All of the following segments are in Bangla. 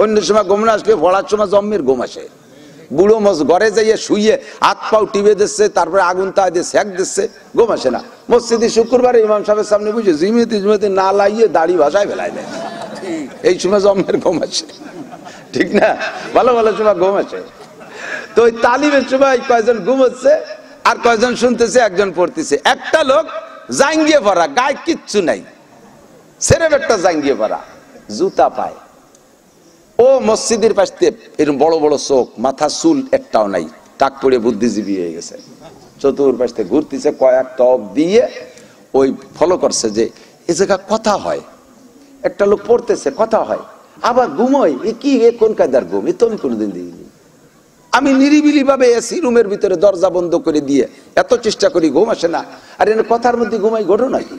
অন্য সময় ঘুম না আসলে পড়ার সময় জম্মের ঘুম আসে। বুড়ো ঘরে যাইয়ে শুইয়ে হাত পাও টিপে দিচ্ছে, তারপরে আগুন তা দিয়ে সেক দিচ্ছে, ঘুম আসে না। মসজিদে শুক্রবারে ইমাম সাহেবের সামনে বুঝে জিমিতে না লাইয়ে দাড়ি ভাষায় ফেলাই দেয়, এই সময় জম্মের ঘুম আসে, ঠিক না? ভালো ভালো সময় ঘুম আসে। তো ওই তালিমের সময় কয়জন ঘুমোচ্ছে আর কয়জন শুনতেছে, একজন পড়তেছে। একটা লোক জাঙ্গিয়ে পড়া, গায়ে কিচ্ছু নাই, ছেড়ে একটা জাঙ্গিয়ে পড়া, জুতা পায়। ও মসজিদের পাশে এরকম বড় বড় চোখ, মাথা চুল একটাও নাই, টাক পড়ে বুদ্ধিজীবী হয়ে গেছে, চতুর্পাশ থেকে ঘুরতেছে, কয়েক টক দিয়ে ওই ফলো করছে যে এ জায়গা কথা হয়। একটা লোক পড়তেছে, কথা হয়, আবার ঘুমোয়, এ কি, এ কোন কায়দার ঘুম, এ তো আমি কোনোদিন দিইনি। আমি নিরিবিলি ভাবে এসি রুমের ভিতরে দরজা বন্ধ করে দিয়ে এত চেষ্টা করি, ঘুম আসে না। আর এনে কথার মধ্যে ঘুমাই, ঘটনা কি?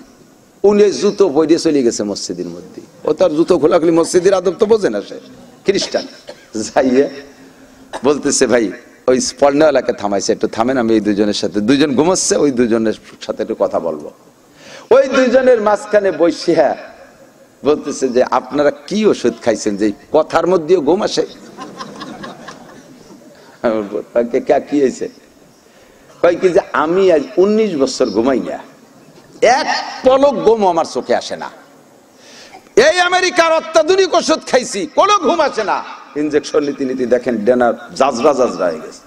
উনি জুতো বইয়ে চলে গেছে মসজিদের মধ্যে। ও তার জুতো খোলাখুলি, মসজিদের আদব তো বোঝে না, সে খ্রিস্টান। যাইয়ে বলতেছে, ভাই ওই পড়নেওয়ালাকে থামাইছে, একটু থামেন, আমি এই দুজনের সাথে, দুজন ঘুমাচ্ছে, ওই দুজনের সাথে একটু কথা বলবো। ওই দুইজনের মাঝখানে বসিয়া বলতেছে যে আপনারা কি ওষুধ খাইছেন যে কথার মধ্যেও ঘুম আসে? কি হয়েছে? কয় কি যে আমি আজ 19 বছর ঘুমাই না, এক পলক ঘুম আমার চোখে আসে না। এই আমেরিকার অত্যাধুনিক ওষুধ খাইছি, কোনো ঘুম আসে না। ইনজেকশন নীতি নীতি দেখেন, ডেনার জাজরা জাজরা হয়ে গেছে।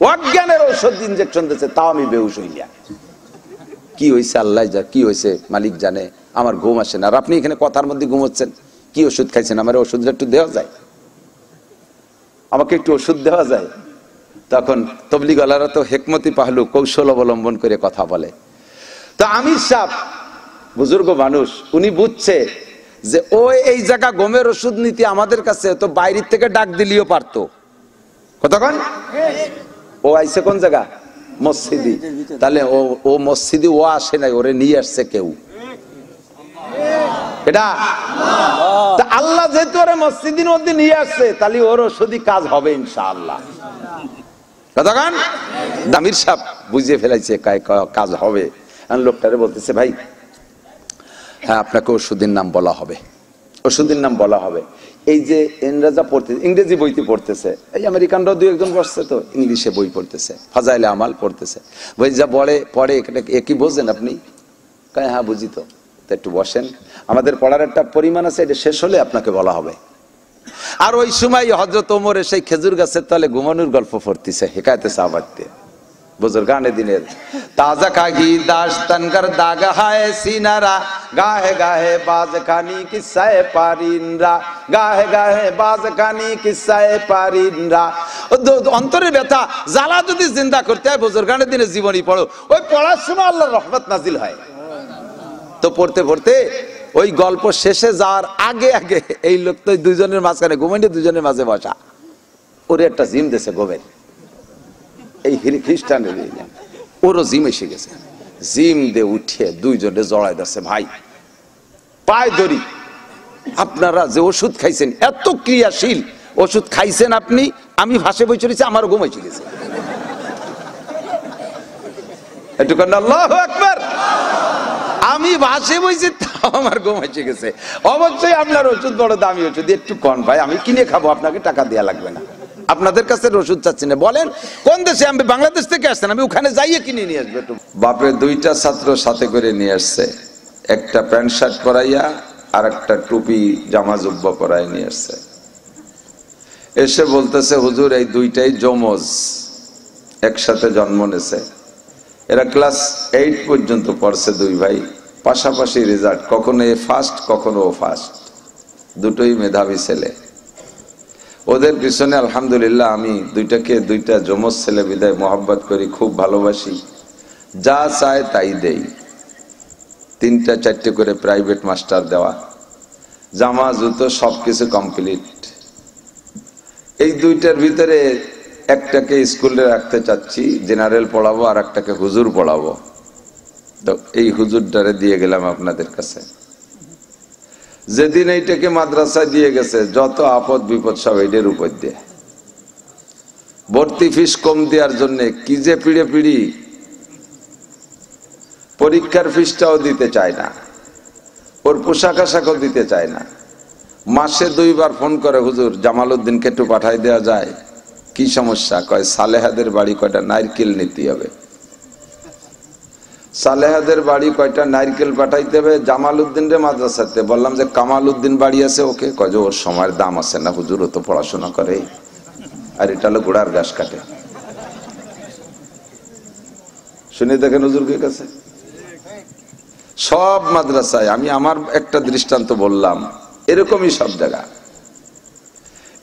অজ্ঞানের ঔষধ ইনজেকশন দিচ্ছে, তাও আমি বেহুশ হইয়া। কি হয়েছে আল্লাহ যা, কি হয়েছে মালিক জানে, আমার ঘুম আসে না। আর আপনি এখানে কথার মধ্যে ঘুমোচ্ছেন, কি ওষুধ খাইছেন? আমার ওষুধটা একটু দেওয়া যায়, আমাকে একটু ওষুধ দেওয়া যায়? তখন তবলিগলারা তো হেকমতি পাহলু, কৌশল অবলম্বন করে কথা বলে। তো আমির সাহেব বুজুর্গ মানুষ, উনি বুঝছে যে ও এই জায়গা গমের ওষুধ নীতি আমাদের কাছে তো বাইরের থেকে ডাক দিলেও পারতো। কতক্ষণ ও আইছে কোন জায়গা? মসজিদি। তাহলে ও মসজিদি ও আসে নাই, ওরে নিয়ে আসছে কেউ। এটা আল্লাহ যেহেতু ওরে মসজিদের মধ্যে নিয়ে আসছে, তাহলে ওর ওষুধই কাজ হবে ইনশাআল্লাহ। কতক্ষণ দামির সাহেব বুঝিয়ে ফেলাইছে কাজ হবে। লোকটারে বলতেছে, ভাই হ্যাঁ আপনাকে ওষুধের নাম বলা হবে, ওষুধের নাম বলা হবে। এই যে ইংরেজা পড়তে, ইংরেজি বইতে পড়তেছে, এই আমেরিকানরাও দুই একজন বসছে তো ইংলিশে বই পড়তেছে, ফাজাইলে আমাল পড়তেছে। বই যা পড়ে একই বোঝেন আপনি? হ্যাঁ বুঝি তো। একটু বসেন, আমাদের পড়ার একটা পরিমাণ আছে, এটা শেষ হলে আপনাকে বলা হবে। আর ওই সময় হযরত ওমর সেই খেজুর গাছের তলে ঘুমানোর গল্প পড়তেছে, হেকায়েতে সাহাবাতে বুজুর্গানে দিনের। তাজা কাগি দাস্তান কর দাগা হায় সিনারা, গাহে গাহে বাজ খানি কিসায়ে পারিনরা, গাহে গাহে বাজ খানি কিসায়ে পারিনরা। অন্তরের ব্যথা জ্বালা যদি জিন্দা করতে হয়, বুজুর্গানে দিনের জীবনী পড়ো। ওই পড়ার সময় আল্লাহর রহমত নাজিল হয়। তো পড়তে পড়তে ওই গল্প শেষে যাওয়ার আগে আগে এই লোক তো দুইজনের মাঝখানে ঘুমাইনি, দুজনের মাঝে বসা, ওরে একটা জিম দিয়েছে গোবের, এই খ্রিস্টানের ওরও জিম এসে গেছে। জিম দিয়ে উঠিয়ে দুইজনে জড়াই দিচ্ছে, ভাই পায় ধরি, আপনারা যে ওষুধ খাইছেন এত ক্রিয়াশীল ওষুধ খাইছেন আপনি, আমি ভাসে বই চলেছি, আমারও ঘুম এসে গেছে। একটু কেন আল্লাহু আকবার। আমি ভাসে বইছি, তাও আমার ঘুম এসে গেছে। অবশ্যই আপনার ওষুধ বড় দামি ওষুধ, একটু কম ভাই, আমি কিনে খাবো, আপনাকে টাকা দেওয়া লাগবে না, আপনাদের কাছে ওষুধ চাচ্ছি না। বলেন কোন দেশে? আমি বাংলাদেশ থেকে আসছেন, আমি ওখানে যাইয়ে কিনে নিয়ে আসবো। একটু বাপে দুইটা ছাত্র সাথে করে নিয়ে আসছে, একটা প্যান্ট শার্ট পরাইয়া আর একটা টুপি জামা জুব্বা পরাই নিয়ে আসছে। এসে বলতেছে, হুজুর এই দুইটাই যমজ, একসাথে জন্ম নেছে, এরা ক্লাস 8 পর্যন্ত পড়ছে, দুই ভাই পাশাপাশি রেজাল্ট, কখনো এ ফার্স্ট কখনো ও ফার্স্ট, দুটোই মেধাবী ছেলে। ওদের পিছনে আলহামদুলিল্লাহ আমি দুইটা যমজ ছেলে বিদায় মোহাব্বত করি, খুব ভালোবাসি, যা চায় তাই দেই। 3টা 4টে করে প্রাইভেট মাস্টার দেওয়া, জামা জুতো সবকিছু কমপ্লিট। এই দুইটার ভিতরে একটাকে স্কুলে রাখতে চাচ্ছি, জেনারেল পড়াবো, আর একটাকে হুজুর পড়াবো। তো এই হুজুরটারে দিয়ে গেলাম আপনাদের কাছে। যেদিন এইটাকে মাদ্রাসায় দিয়ে গেছে, যত আপদ বিপদ সব এইটার উপর দিয়ে। ভর্তি ফিস কম দেওয়ার জন্য কি যে পিড়ে পিড়ি, পরীক্ষার ফিসটাও দিতে চায় না, ওর পোশাক আশাকও দিতে চায় না, মাসে 2 বার ফোন করে, হুজুর জামালউদ্দিনকে একটু পাঠাই দেওয়া যায়? কি সমস্যা? কয় সালেহাদের বাড়ি কয়টা নারকেল নিতে হবে। সালেহাদের বাড়ি কয়টা নারকেল পাঠাইতে হবে জামালউদ্দিনের মাদ্রাসাতে। বললাম যে কামালউদ্দিন বাড়ি আছে ওকে? কয় যে ওর সময়ের দাম আছে না হুজুর, ও তো পড়াশোনা করে, আর এটা হলো গোড়ার ঘাস কাটে। শুনে দেখেন হুজুরকে কাছে সব মাদ্রাসায়, আমি আমার একটা দৃষ্টান্ত বললাম, এরকমই সব জায়গা।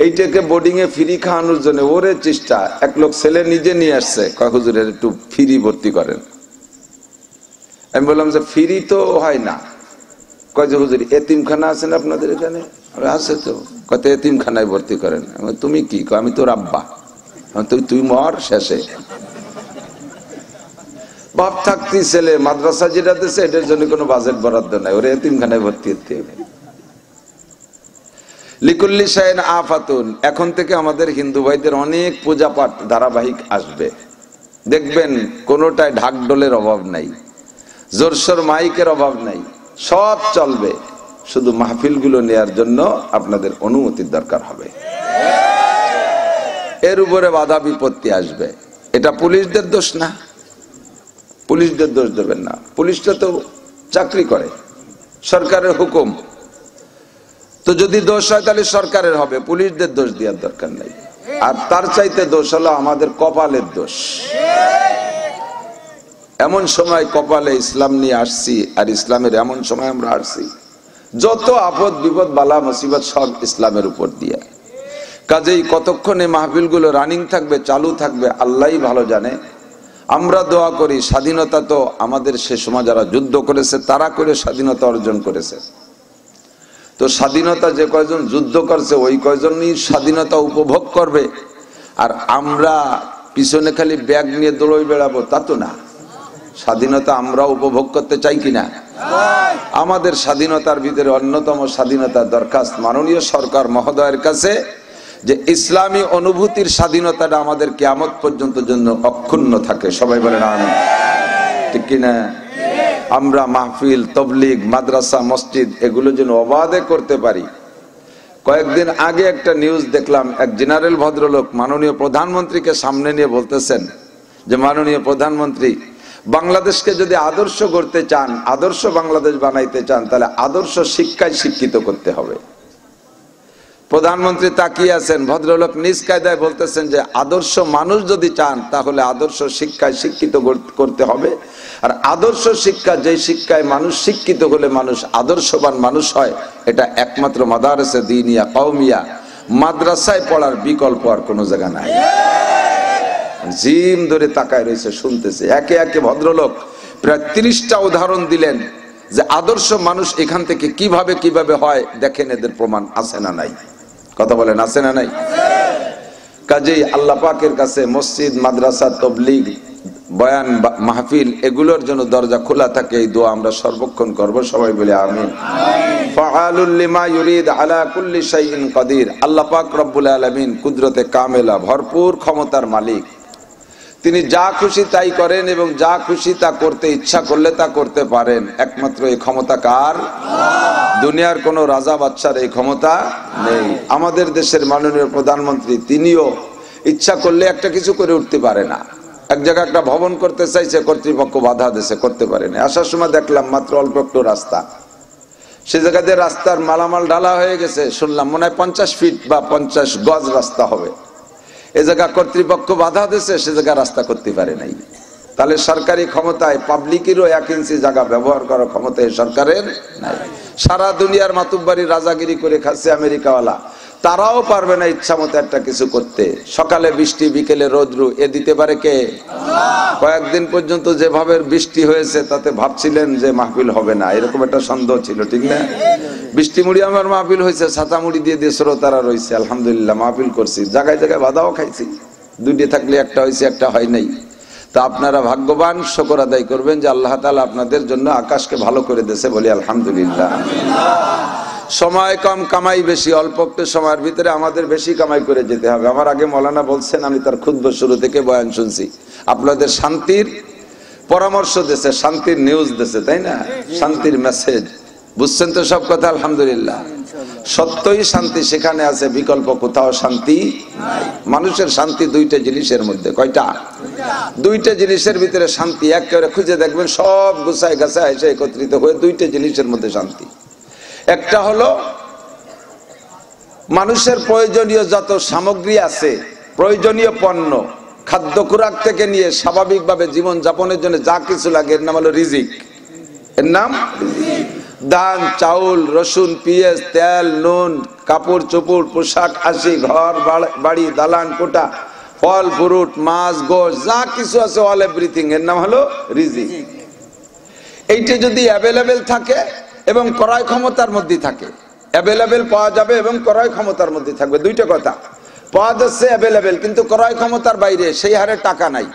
এইটাকে বোর্ডিং এ ফ্রি খাওয়ানোর জন্য ওরে চেষ্টা। এক লোক ছেলে নিজে নিয়ে আসছে, কয় হুজুর এর একটু ফ্রি ভর্তি করেন। আমি বললাম যে ফ্রি তো হয় না। কয় যে হুজুর এতিমখানা আছে না আপনাদের এখানে? আছে তো। কত এতিমখানায় ভর্তি করেন। তুমি কি? আমি তোর আব্বা। তুই মর শেষে। বাপ থাকতি ছেলে মাদ্রাসা যেটা দিচ্ছে এটার জন্য কোনো বাজেট বরাদ্দ নাই, ওরে এতিমখানায় ভর্তি হতে হবে। লিকুল্লি শাইন আফাতুন। এখন থেকে আমাদের হিন্দু ভাইদের অনেক পূজা পাঠ ধারাবাহিক আসবে, দেখবেন কোনোটায় ঢাকঢোলের অভাব নাই, জোরসোর মাইকের অভাব নাই, সব চলবে। শুধু মাহফিলগুলো নেয়ার জন্য আপনাদের অনুমতির দরকার হবে। এর উপরে বাধা বিপত্তি আসবে, এটা পুলিশদের দোষ না। পুলিশদের দোষ দেবেন না, পুলিশটা তো চাকরি করে, সরকারের হুকুম। তো যদি দোষ হয় তাহলে সরকারের হবে, পুলিশদের দোষ দেওয়ার দরকার নাই। আর তার চাইতে দোষ হলো আমাদের কপালের দোষ। এমন সময় কপালে ইসলাম নিয়ে আসছি, আর ইসলামের এমন সময় আমরা আসছি যত আপদ বিপদ বালা মুসিবত সব ইসলামের উপর দিয়ে। কাজেই কতক্ষণে মাহফিলগুলো রানিং থাকবে, চালু থাকবে, আল্লাহই ভালো জানে। আমরা দোয়া করি, স্বাধীনতা তো আমাদের সে সময় যারা যুদ্ধ করেছে তারা করে স্বাধীনতা অর্জন করেছে। তো স্বাধীনতা যে কয়জন যুদ্ধ করছে ওই কয়জনই স্বাধীনতা উপভোগ করবে, আর আমরা পিছনে খালি ব্যাগ নিয়ে দৌড়ই বেড়াবো তা তো না। স্বাধীনতা আমরা উপভোগ করতে চাই কিনা? আমাদের স্বাধীনতার ভিতরে অন্যতম স্বাধীনতার দরখাস্ত মাননীয় সরকার মহোদয়ের কাছে যে ইসলামী অনুভূতির স্বাধীনতাটা আমাদের কিয়ামত পর্যন্ত জন্য অক্ষুণ্ণ থাকে। সবাই বলেন আমিন, ঠিক কিনা? আমরা মাহফিল, তবলিগ, মাদ্রাসা, মসজিদ এগুলো যেন অবাধে করতে পারি। কয়েকদিন আগে একটা নিউজ দেখলাম, এক জেনারেল ভদ্রলোক মাননীয় প্রধানমন্ত্রীকে সামনে নিয়ে বলতেছেন যে মাননীয় প্রধানমন্ত্রী, বাংলাদেশকে যদি আদর্শ করতে চান, আদর্শ বাংলাদেশ বানাইতে চান, তাহলে আদর্শ শিক্ষায় শিক্ষিত করতে হবে। প্রধানমন্ত্রী তাকিয়ে আছেন, ভদ্রলোক নিজ কায়দায় বলতেছেন যে আদর্শ মানুষ যদি চান তাহলে আদর্শ শিক্ষায় শিক্ষিত করতে হবে। আর আদর্শ শিক্ষা, যে শিক্ষায় মানুষ শিক্ষিত হলে মানুষ আদর্শবান মানুষ হয়, এটা একমাত্র মাদারসে দ্বীনিয়া কওমিয়া, মাদ্রাসায় পড়ার বিকল্প আর কোনো জায়গা নাই। জিম ধরে তাকায় রয়েছে, শুনতেছে। একে একে ভদ্রলোক প্রায় 30টা উদাহরণ দিলেন যে আদর্শ মানুষ এখান থেকে কিভাবে কিভাবে হয়। দেখেন এদের প্রমাণ আছে না নাই? কথা বলেন, আছে না নাই? কাজেই আল্লাহ পাকের কাছে মসজিদ, মাদ্রাসা, তবলিগ, বয়ান, মাহফিল এগুলোর জন্য দরজা খোলা থাকে। এই দোয়া আমরা সর্বক্ষণ করব। সবাই বলে আমিন। ফাআলুল লিমা ইউরিদ আলা কুল্লি শাইইন কাদির। আল্লাহ পাক রব্বুল আলামিন কুদরতে কামেলা, ভরপুর ক্ষমতার মালিক। তিনি যা খুশি তাই করেন এবং যা খুশি তা করতে ইচ্ছা করলে তা করতে পারেন। একমাত্র এই ক্ষমতা কার? দুনিয়ার কোন রাজা বাদশার এই ক্ষমতা নেই। আমাদের দেশের মাননীয় প্রধানমন্ত্রী, তিনিও ইচ্ছা করলে একটা কিছু করে উঠতে পারে না। এক জায়গায় একটা ভবন করতে চাইছে, কর্তৃপক্ষ বাধা দিয়েছে, করতে পারেনি। আসার সময় দেখলাম মাত্র অল্প একটু রাস্তা, সে জায়গাতে রাস্তার মালামাল ঢালা হয়ে গেছে। শুনলাম মনে হয় 50 ফিট বা 50 গজ রাস্তা হবে। এ জায়গা কর্তৃপক্ষ বাধা দিয়েছে, সে জায়গা রাস্তা করতে পারে নাই। তাহলে সরকারি ক্ষমতায় পাবলিকেরও 1 ইঞ্চি জায়গা ব্যবহার করার ক্ষমতা সরকারের নাই। সারা দুনিয়ার মাতুব্বারি রাজাগিরি করে খাচ্ছে আমেরিকাওয়ালা, তারাও পারবে না ইচ্ছা মতো একটা কিছু করতে। সকালে বৃষ্টি, বিকেলে রোদ্রু, এ দিতে পারে কে? কয়েকদিন পর্যন্ত যেভাবে বৃষ্টি হয়েছে তাতে ভাবছিলেন যে মাহফিল হবে না, এরকম একটা সন্দেহ ছিল, ঠিক না? বৃষ্টি মুড়ি আমার মাহফিল হয়েছে, ছাতা মুড়ি দিয়ে দিয়ে শ্রোতারা রয়েছে, আলহামদুলিল্লাহ মাহফিল করছি। জায়গায় জায়গায় বাধাও খাইছি, 2টি থাকলে একটা হয়েছে, একটা হয় নাই। তা আপনারা ভাগ্যবান, শুকর আদায় করবেন যে আল্লাহ তাআলা আপনাদের জন্য আকাশকে ভালো করে দিয়েছে, বলি আলহামদুলিল্লাহ। সময় কম, কামাই বেশি। অল্প একটু সময়ের ভিতরে আমাদের বেশি কামাই করে যেতে হবে। আমার আগে মৌলানা বলছেন, আমি তার খুতবা শুরু থেকে বয়ান শুনছি, আপনাদের শান্তির পরামর্শ দিয়েছে, শান্তির নিউজ দিয়েছে, তাই না? শান্তির মেসেজ, বুঝছেন তো সব কথা? আলহামদুলিল্লাহ। সত্যই শান্তি সেখানে আছে, বিকল্প কোথাও শান্তি নাই। মানুষের শান্তি দুইটা জিনিসের মধ্যে। কয়টা? দুইটা জিনিসের ভিতরে শান্তি। একেবারে খুঁজে দেখবেন সব গুছায় গাছায় এসে একত্রিত হয়ে দুইটা জিনিসের মধ্যে শান্তি। একটা হলো মানুষের প্রয়োজনীয় যত সামগ্রী আছে, প্রয়োজনীয় পণ্য, খাদ্য খোরাক থেকে নিয়ে স্বাভাবিকভাবে জীবন যাপনের জন্য যা কিছু লাগে এর নাম হলো রিজিক। এর নাম ধান, চাউল, রসুন, পেঁয়াজ, তেল, নুন, কাপড় চোপড়, পোশাক আশি, ঘর বাড়ি, দালান কোটা, ফল ফ্রুট, মাছ, গোশ, যা কিছু আছে অল এভরিথিং, এর নাম হলো রিজিক। এইটা যদি অ্যাভেলেবেল থাকে এবং ক্রয় ক্ষমতার মধ্যে থাকে, অ্যাভেলেবেল পাওয়া যাবে এবং ক্রয় ক্ষমতার মধ্যে থাকবে। দুইটা কথা, পাওয়া যাচ্ছে অ্যাভেলেবেল কিন্তু ক্রয় ক্ষমতার বাইরে, সেই হারে টাকা নাই।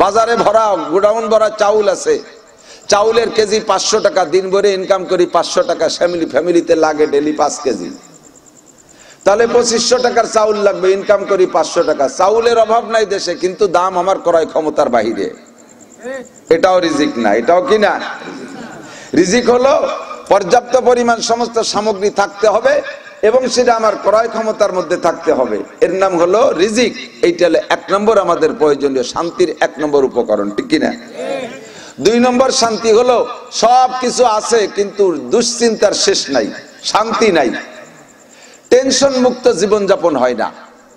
বাজারে ভরা গোডাউন ভরা চাউল আছে, চাউলের কেজি 500 টাকা, দিন ভরে ইনকাম করি 500 টাকা, ফ্যামিলিতে লাগে ডেলি 5 কেজি, তাহলে 2500 টাকার চাউল লাগবে, ইনকাম করি 500 টাকা। চাউলের অভাব নাই দেশে, কিন্তু দাম আমার ক্রয় ক্ষমতার বাইরে। এটাও রিজিক না? এটাও কি না? রিজিক হলো পর্যাপ্ত পরিমাণ সমস্ত সামগ্রী থাকতে হবে এবং সেটা আমার ক্রয় ক্ষমতার মধ্যে থাকতে হবে, এর নাম হলো রিজিক। এইটা হলো 1 নম্বর আমাদের প্রয়োজনীয় শান্তির 1 নম্বর উপকরণ, ঠিক কিনা? 2 নম্বর শান্তি হলো সব কিছু আছে কিন্তু দুশ্চিন্তার শেষ নাই, শান্তি নাই, টেনশন মুক্ত জীবন যাপন হয় না।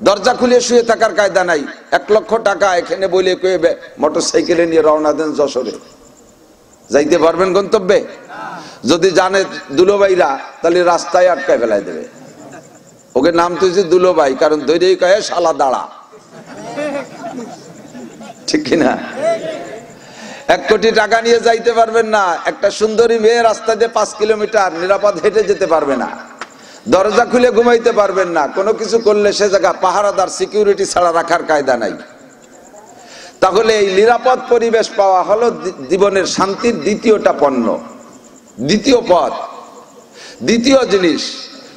দরজা খুলে শুয়ে থাকার কায়দা নাই। 1 লক্ষ টাকা এখানে বলে কয়ে মোটরসাইকেলে নিয়ে রওনা দেন যশোরে, যাইতে পারবেন গন্তব্যে? যদি জানে দুলোভাইরা, তাহলে রাস্তায় আটকায় ফেলাই দেবে। ওকে নাম তুইছে দুলোভাই, কারণ ধৈর্যই কয়ে শালা দাঁড়া, ঠিক কিনা? 1 কোটি টাকা নিয়ে যাইতে পারবেন না। একটা সুন্দরী মেয়ে রাস্তা দিয়ে 5 কিলোমিটার নিরাপদ হেঁটে যেতে পারবে না। দরজা খুলে ঘুমাইতে পারবেন না। কোনো কিছু করলে সে জায়গা পাহারাদার সিকিউরিটি ছাড়া রাখার কায়দা নাই। তাহলে এই নিরাপদ পরিবেশ পাওয়া হলো জীবনের শান্তির দ্বিতীয়টা পণ্য, দ্বিতীয় পথ, দ্বিতীয় জিনিস।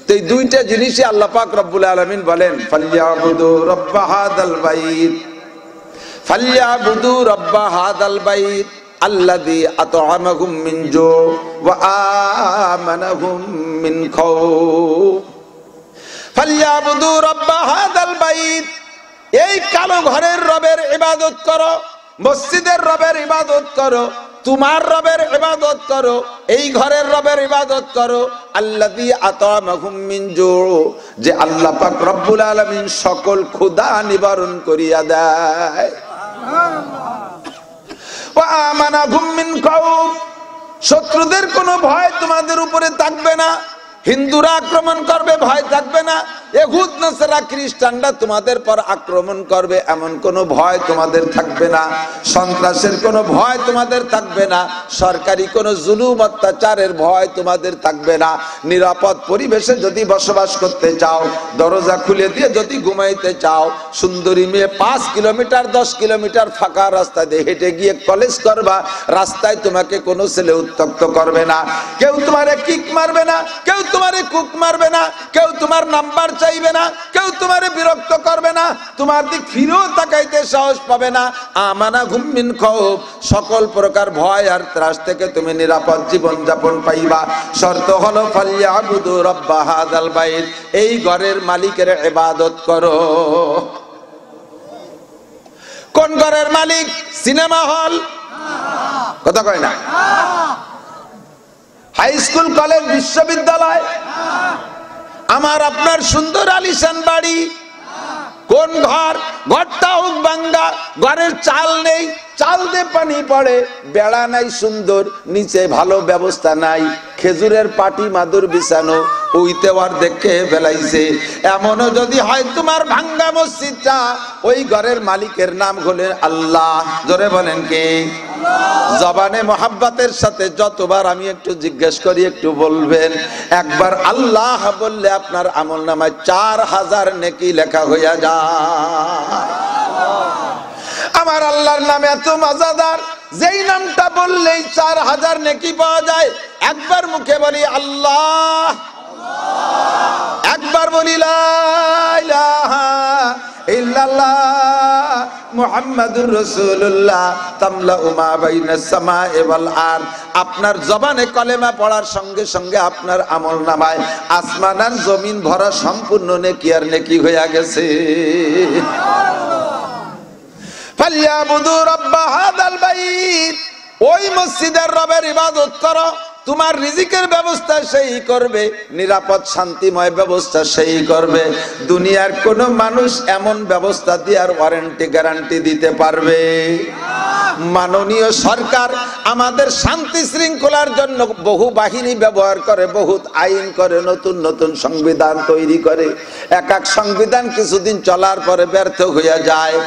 তো এই দুইটা জিনিসই আল্লাহ পাক রব্বুল আলামিন বলেন, ফালইয়াবুদু রাব্ব হাদাল বাইত, ফালইয়াবুদু রাব্ব হাদাল বাইত আল্লাযী আত'আমাহুম মিন জু ওয়া আমানাহুম মিন খাউফ। ফালইয়াবুদু রাব্ব হাদাল বাইত, এই কালো ঘরের রবের ইবাদত করো, মসজিদের রবের ইবাদত করো, তোমার রবের ইবাদত করো, এই ঘরের রবের ইবাদত করো। আল্লাযী আত'আমাহুম মিন জু, যে আল্লাহ পাক রব্বুল আলামিন সকল ক্ষুধা নিবারণ করিয়া দেয়। ওয়া আমানাহুম মিন খাউফ, শত্রুদের কোনো ভয় তোমাদের উপরে থাকবে না। হিন্দুরা আক্রমণ করবে, ভয় থাকবে না। ইহুদ নাসারা খ্রিস্টানরা তোমাদের পর আক্রমণ করবে, এমন কোনো ভয় তোমাদের থাকবে না। সন্ত্রাসের কোনো ভয় তোমাদের থাকবে না। সরকারি কোনো জুলুম অত্যাচারের ভয় তোমাদের থাকবে না। নিরাপদ পরিবেশে যদি বসবাস করতে চাও, দরজা খুলে দিয়ে যদি ঘুমাইতে চাও, সুন্দরী মেয়ে 5 কিলোমিটার 10 কিলোমিটার ফাঁকা রাস্তা দিয়ে হেঁটে গিয়ে কলেজ করবা, রাস্তায় তোমাকে কোনো ছেলে উত্ত্যক্ত করবে না, কেউ তোমারে কিক মারবে না, কেউ তোমারে কুক মারবে না, কেউ তোমার নাম্বার চাইবে না, কেউ তোমারে বিরক্ত করবে না, তোমার দিক ফিরেও তাকাইতে সাহস পাবে না। আমানাহুম মিন খাউফ, সকল প্রকার ভয় আর ত্রাস থেকে তুমি নিরাপদ জীবন যাপন পাইবা। শর্ত হলো ফালইয়াবুদু রাব্ব হাযাল বাইত, এই ঘরের মালিকের ইবাদত করো। কোন ঘরের মালিক? Cinema hall? কথা কয় না। হাই স্কুল, কলেজ, বিশ্ববিদ্যালয়? আমার আপনার সুন্দর আলিশান বাড়ি? কোন ঘর? ঘরটা হোক ভাঙ্গা, ঘরের চাল নেই, চাল দিয়ে পানি পড়ে, বেড়া নাই সুন্দর, নিচে ভালো ব্যবস্থা নাই, খেজুরের পাটি মাদুর বিছানো, ওইতে আর দেখে ফেলাইছে। এমনও যদি হয় তোমার ভাঙ্গা মসজিদটা, ওই ঘরের মালিকের নাম হলেন আল্লাহ। জোরে বলেন কে? জবানে মোহাব্বতের সাথে যতবার আমি একটু জিজ্ঞেস করি একটু বলবেন। একবার আল্লাহ বললে আপনার আমলনামায় 4000 নেকি লেখা হইয়া যায়। আমার আল্লাহর নাম এত মজাদার, যেই নামটা বললেই 4000 নেকি পাওয়া যায়। একবার মুখে বলি আল্লাহ, একবার বলি লা ইলাহা ইল্লাল্লাহ, মুহাম্মাদুর রাসূলুল্লাহ তামলাউ মা বাইনাস সামা'i ওয়াল আরদ। আপনার জবানে কলেমা পড়ার সঙ্গে সঙ্গে আপনার আমলনামায় আসমান আর জমিন ভরা সম্পূর্ণ নেকি আর নেকি হয়ে গেছে। ফালিয়াবুদু রাব্ব হাযাল বাইত, ওই মসজিদের রবের ইবাদত করো। তোমার রিজিকের ব্যবস্থা সেই করবে, নিরাপদ শান্তিময় ব্যবস্থা সেই করবে। দুনিয়ার কোন মানুষ এমন ব্যবস্থা দেওয়ার ওয়ারেন্টি গ্যারান্টি দিতে পারবে? মাননীয় সরকার আমাদের শান্তি শৃঙ্খলার জন্য বহু বাহিনী ব্যবহার করে, বহুত আইন করে, নতুন নতুন সংবিধান তৈরি করে। এক এক সংবিধান কিছুদিন চলার পরে ব্যর্থ হয়ে যায়,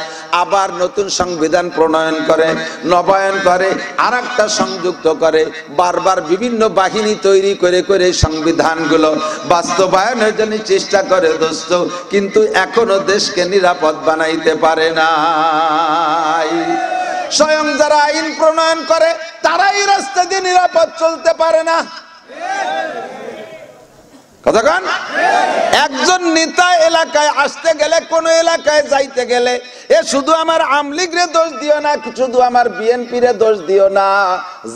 আবার নতুন সংবিধান প্রণয়ন করে, নবায়ন করে, আর একটা সংযুক্ত করে, বারবার বিভিন্ন বাহিনী তৈরি করে করে সংবিধানগুলো বাস্তবায়নের জন্য চেষ্টা করে দোস্ত, কিন্তু এখনো দেশকে নিরাপদ বানাইতে পারে না। স্বয়ং যারা আইন প্রণয়ন করে তারাই রাস্তা দিয়ে নিরাপদ চলতে পারে না। কতক্ষণ একজন নেতা এলাকায় আসতে গেলে, কোন এলাকায় যাইতে গেলে, এ শুধু আমার আমলিগরে দোষ দিও না, শুধু আমার বিএনপিরে দোষ দিও না,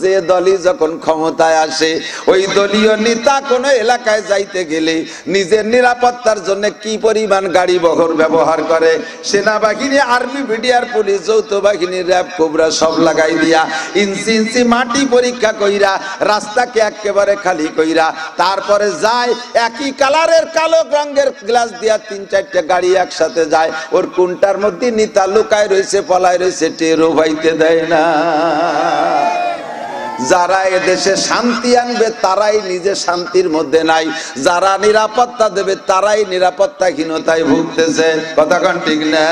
যে দলই যখন ক্ষমতায় আসে ওই দলীয় নেতা কোন এলাকায় যাইতে গেলে নিজের নিরাপত্তার জন্য কি পরিমাণ গাড়ি বহর ব্যবহার করে, সেনাবাহিনী, আর্মি, বিডিআর, পুলিশ, যৌথ বাহিনী, র্যাব, কোবরা সব লাগাই দিয়া ইঞ্চি ইঞ্চি মাটি পরীক্ষা কইরা রাস্তাকে একেবারে খালি কইরা তারপরে যায়। একই কালারের কালো রঙের গ্লাস দিয়া ৩-৪টা গাড়ি একসাথে যায়, ওর কোনটার মধ্যে নেতা লুকায় রয়েছে, পলায় রয়েছে, টেরও পাইতে দেয় না। যারা এদেশে শান্তি আনবে তারাই নিজে শান্তির মধ্যে নাই, যারা নিরাপত্তা দেবে তারাই নিরাপত্তাহীনতায় ভুগতেছে। কথাক্ষণ ঠিক না?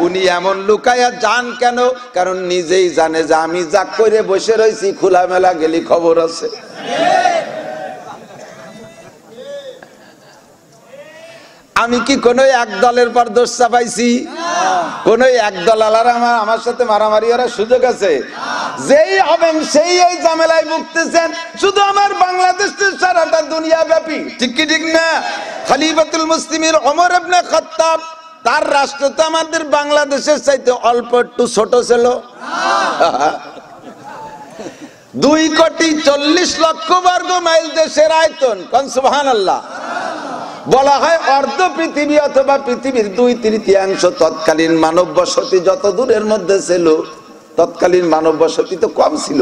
উনি এমন লুকাইয়া যান কেন? কারণ নিজেই জানে যে আমি যা করে বসে রয়েছি খোলামেলা গেলি খবর আছে। আমি কি কোন এক দলের পর দোষ চাপাইছি? কোন এক দল আলারা আমার সাথে মারামারি করার সুযোগ আছে? যেই হবেন সেই এই ঝামেলায় ভুগতেছেন, শুধু আমার বাংলাদেশ সারাটা দুনিয়া ব্যাপী। ঠিক কি ঠিক না? খলিফাতুল মুসলিমিন ওমর ইবনে খাত্তাব, তার রাষ্ট্র তো আমাদের বাংলাদেশের চাইতে অল্প একটু ছোট ছিল। 2,40,00,000 বর্গ মাইল দেশের আয়তন। কোন সুবহানাল্লাহ। বলা হয় অর্ধ পৃথিবী অথবা পৃথিবীর 2/3 তৎকালীন মানব বসতি যত দূরের মধ্যে ছিল, তৎকালীন মানব বসতি তো কম ছিল।